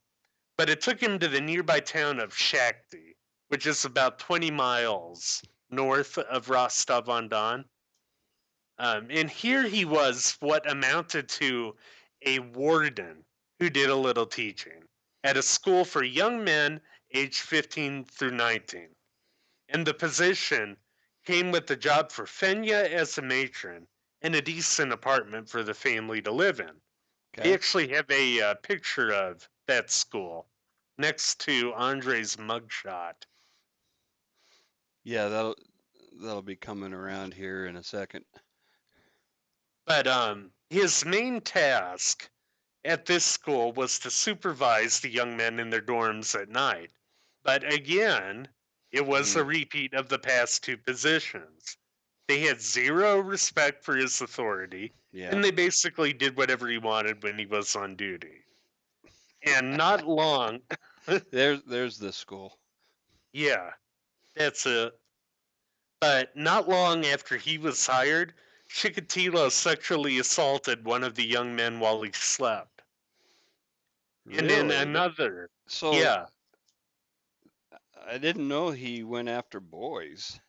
but it took him to the nearby town of Shakhty, which is about 20 miles north of Rostov on Don. And here he was what amounted to a warden who did a little teaching at a school for young men aged 15 through 19. And the position came with the job for Fenya as a matron and a decent apartment for the family to live in. They okay. actually have a picture of that school next to Andrei's mugshot. Yeah, that'll be coming around here in a second. But his main task at this school was to supervise the young men in their dorms at night. But again, it was a Mm, repeat of the past two positions. They had zero respect for his authority, yeah. and they basically did whatever he wanted when he was on duty. And not long, There's this school. yeah, that's it. But not long after he was hired, Chikatilo sexually assaulted one of the young men while he slept. And in Really? another, So yeah, I didn't know he went after boys.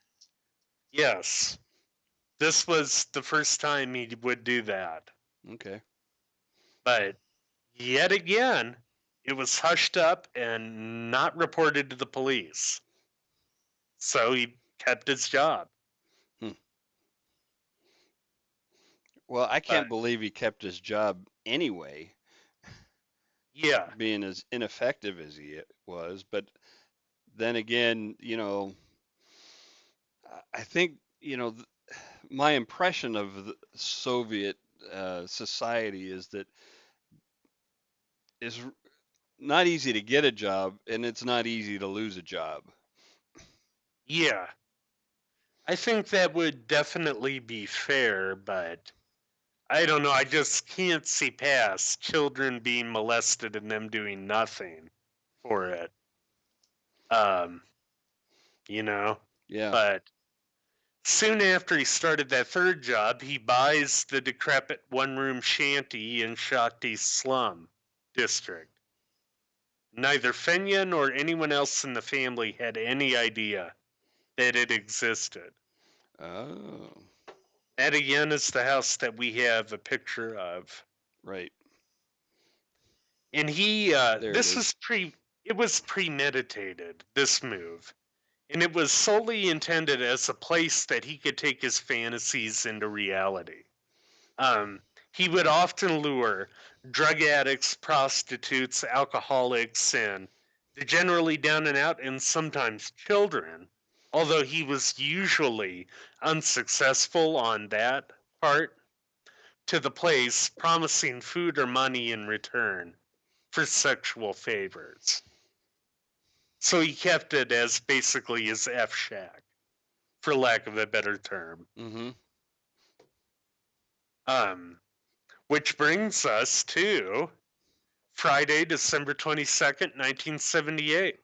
yes, this was the first time he would do that. Okay. But yet again, it was hushed up and not reported to the police. So he kept his job. Hmm. Well, I But can't believe he kept his job anyway, yeah, being as ineffective as he was. But then again, I think, my impression of the Soviet society is that it's not easy to get a job and it's not easy to lose a job. yeah, I think that would definitely be fair, but I don't know. I just can't see past children being molested and them doing nothing for it. Um, you know, Yeah. but soon after he started that third job, he buys the decrepit one-room shanty in Shakti's slum district. Neither Fenya nor anyone else in the family had any idea that it existed. Oh, That again is the house that we have a picture of. right. And he, There it this is. was it was premeditated, this move. And it was solely intended as a place that he could take his fantasies into reality. Um, he would often lure drug addicts, prostitutes, alcoholics, and They're generally down and out and sometimes children, although he was usually unsuccessful on that part, to the place promising food or money in return for sexual favors. So he kept it as basically his F shack, for lack of a better term. Mm-hmm. Which brings us to Friday, December 22nd, 1978,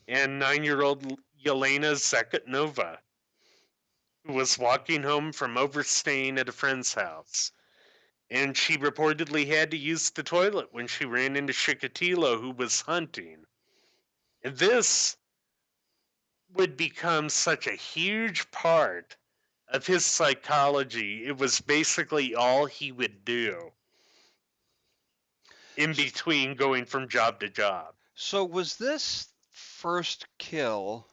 and 9-year-old Yelena Zakatnova, who was walking home from overstaying at a friend's house. And she reportedly had to use the toilet when she ran into Chikatilo, who was hunting. And this would become such a huge part of his psychology. It was basically all he would do in So, between going from job to job. so was this first kill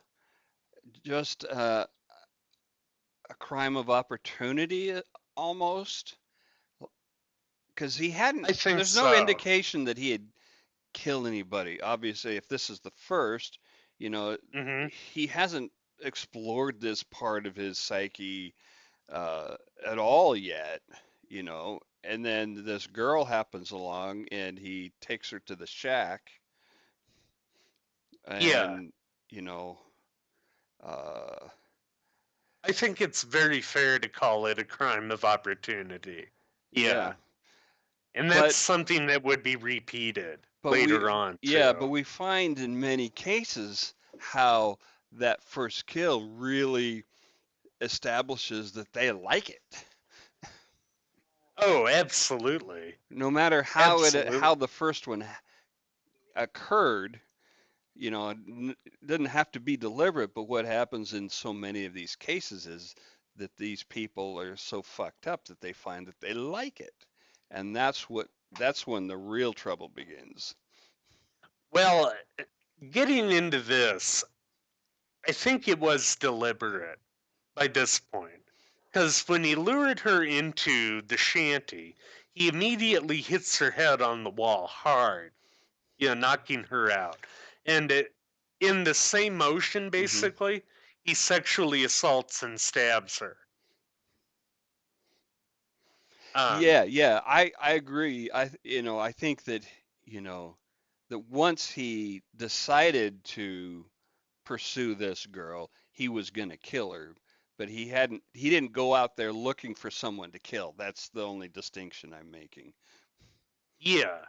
just a crime of opportunity almost? Because he hadn't, I think there's no so. indication that he had killed anybody. Obviously, if this is the first, you know, Hmm. he hasn't explored this part of his psyche at all yet, you know. And then this girl happens along and he takes her to the shack Yeah, and, you know, uh, I think it's very fair to call it a crime of opportunity. yeah. Yeah, and that's But something that would be repeated But we, later on yeah, but too. we find in many cases how that first kill really establishes that they like it. Oh, absolutely. No matter how Absolutely. the first one occurred, you know, it doesn't have to be deliberate, but what happens in so many of these cases is that these people are so fucked up that they find that they like it. And that's when the real trouble begins. Well, getting into this, I think it was deliberate by this point. Because when he lured her into the shanty, he immediately hits her head on the wall hard, knocking her out. And in the same motion, Hmm. basically, he sexually assaults and stabs her. Um, Yeah, I agree. I think that, you know, that once he decided to pursue this girl, he was going to kill her, but he didn't go out there looking for someone to kill. That's the only distinction I'm making. yeah.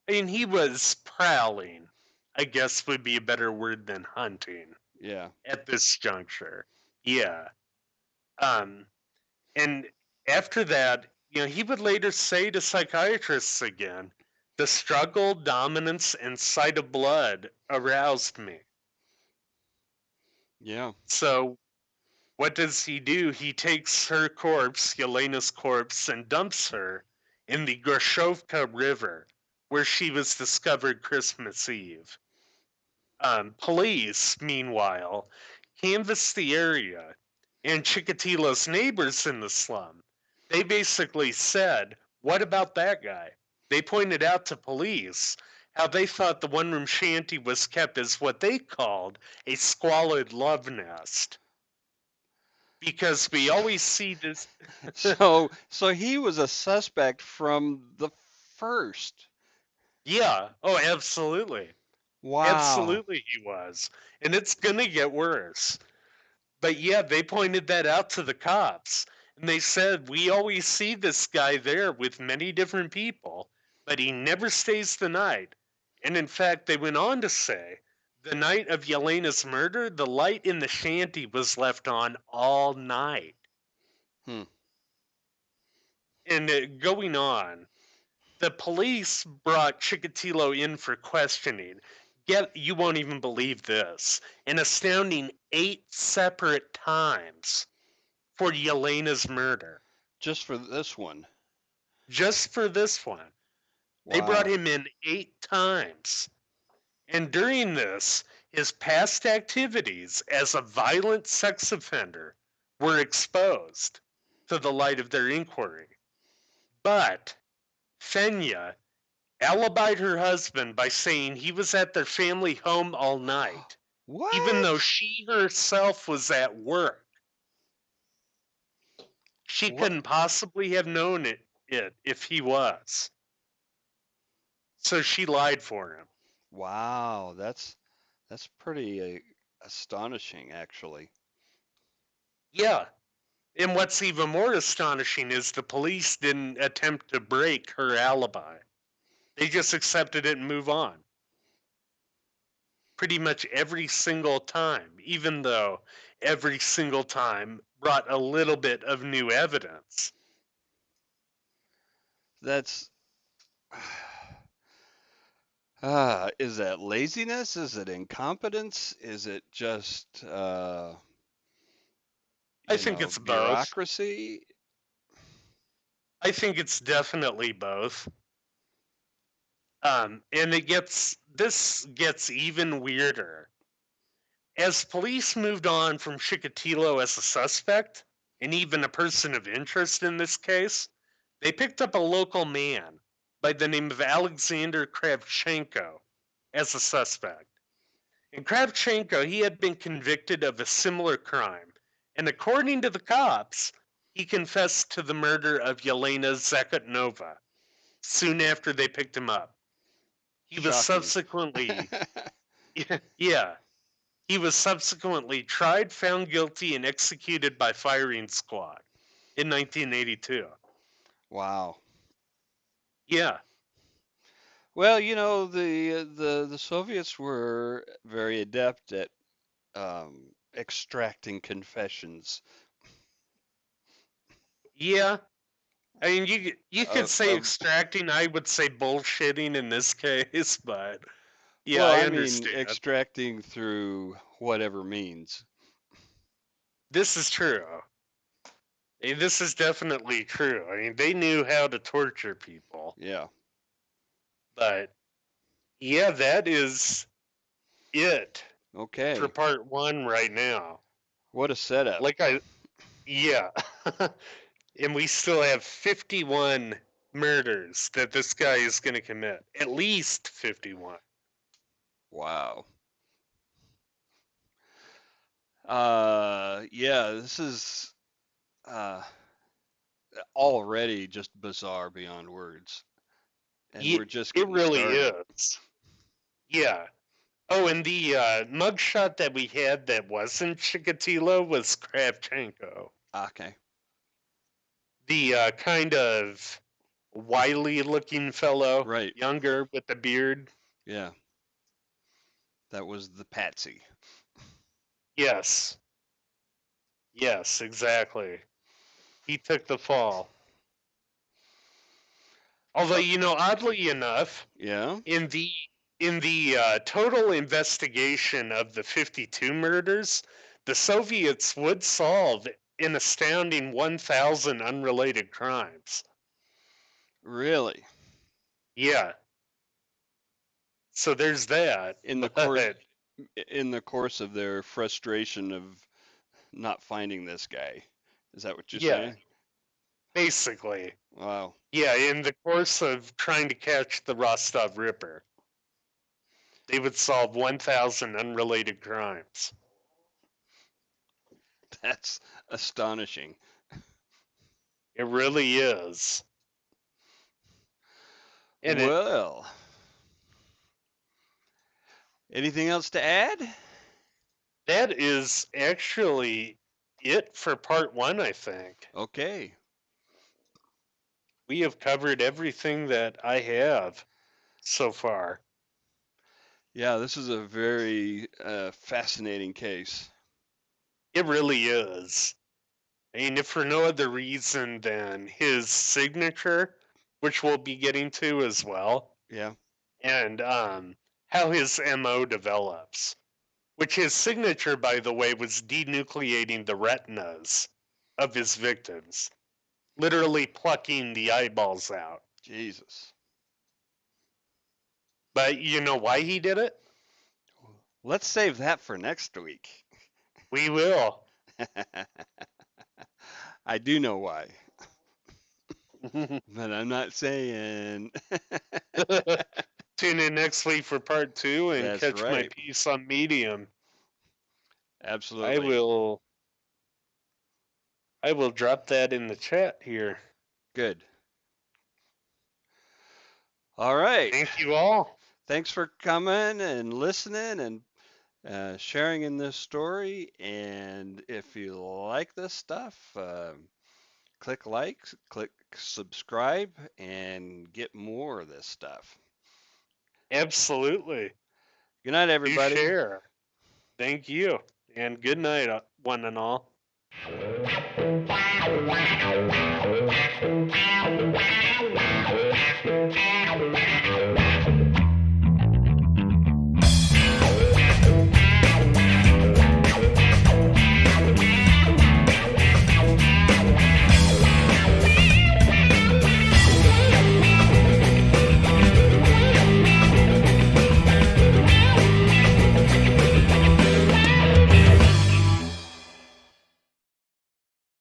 I mean, he was prowling, I guess would be a better word than hunting Yeah. at this juncture. Yeah. Um, And after that, he would later say to psychiatrists again, the struggle, dominance, and sight of blood aroused me. Yeah. So what does he do? He takes her corpse, Yelena's corpse, and dumps her in the Groshovka River, where she was discovered Christmas Eve. Police, meanwhile, canvassed the area, and Chikatilo's neighbors in the slum, they basically said, "What about that guy?" They pointed out to police how they thought the one-room shanty was kept as what they called a squalid love nest. Because we So, always see this. so he was a suspect from the first. Yeah, oh, absolutely. Wow. Absolutely, he was. And it's going to get worse. But yeah, they pointed that out to the cops. And they said, we always see this guy there with many different people, but he never stays the night. And in fact, they went on to say, the night of Yelena's murder, the light in the shanty was left on all night. Hmm. And going on, the police brought Chikatilo in for questioning. You won't even believe this. An astounding 8 separate times for Yelena's murder. Just for this one. Just for this one. They brought Wow. him in 8 times. And during this, his past activities as a violent sex offender were exposed to the light of their inquiry. But Fenya alibied her husband by saying he was at their family home all night, even though What? she herself was at work. She What? couldn't possibly have known it if he was. So she lied for him. Wow, that's pretty astonishing, actually. Yeah. And what's even more astonishing is the police didn't attempt to break her alibi. They just accepted it and move on. Pretty much every single time, even though every single time brought a little bit of new evidence. That's is that laziness? Is it incompetence? Is it just I think it's both. bureaucracy? I think it's definitely both. And this gets even weirder. As police moved on from Chikatilo as a suspect, and even a person of interest in this case, they picked up a local man by the name of Alexander Kravchenko as a suspect. And Kravchenko, he had been convicted of a similar crime, and according to the cops, he confessed to the murder of Yelena Zakotnova soon after they picked him up. He was Shocking. subsequently, yeah, he was subsequently tried, found guilty, and executed by firing squad in 1982. Wow. Yeah, Well, the Soviets were very adept at extracting confessions yeah. I mean, you could say of extracting. I would say bullshitting in this case, but yeah, well, I I mean, understand. extracting through whatever means. This is true. I mean, this is definitely true. I mean, they knew how to torture people, Yeah. but yeah, that is it for Okay. part one right now. What a setup. Like yeah. And we still have 51 murders that this guy is going to commit. At least 51. Wow. Yeah, this is uh already just bizarre beyond words. And we're just It getting really started. is. Yeah. Oh, and the mugshot that we had that wasn't Chikatilo was Kravchenko. Okay. The kind of wily looking fellow, Right. younger with the beard. Yeah. That was the patsy. Yes. Yes, exactly. He took the fall. Although, Uh, oddly enough, yeah. in the total investigation of the 52 murders, the Soviets would solve an astounding 1,000 unrelated crimes. Really. Yeah, so there's that. In the course But in the course of their frustration of not finding this guy. Is that what you're yeah, saying? basically, Wow. yeah, in the course of trying to catch the Rostov Ripper, they would solve 1,000 unrelated crimes. That's astonishing. It really is. And Well, anything else to add? that is actually it for part one, I think. Okay. We have covered everything that I have so far. Yeah, this is a very fascinating case. It really is. I mean, if for no other reason than his signature, which we'll be getting to as well, Yeah. and how his MO develops. Which his signature, by the way, was denucleating the retinas of his victims, literally plucking the eyeballs out. Jesus. But you know why he did it? Let's save that for next week. We will. I do know why, but I'm not saying. Tune in next week for part 2 and That's catch my right. piece on Medium. I Absolutely. will drop that in the chat here. Good. All right. Thank you all. Thanks for coming and listening and sharing in this story. And if you like this stuff, click like, click subscribe, and get more of this stuff. Absolutely. Good night, Do everybody. share. Thank you. And good night, one and all.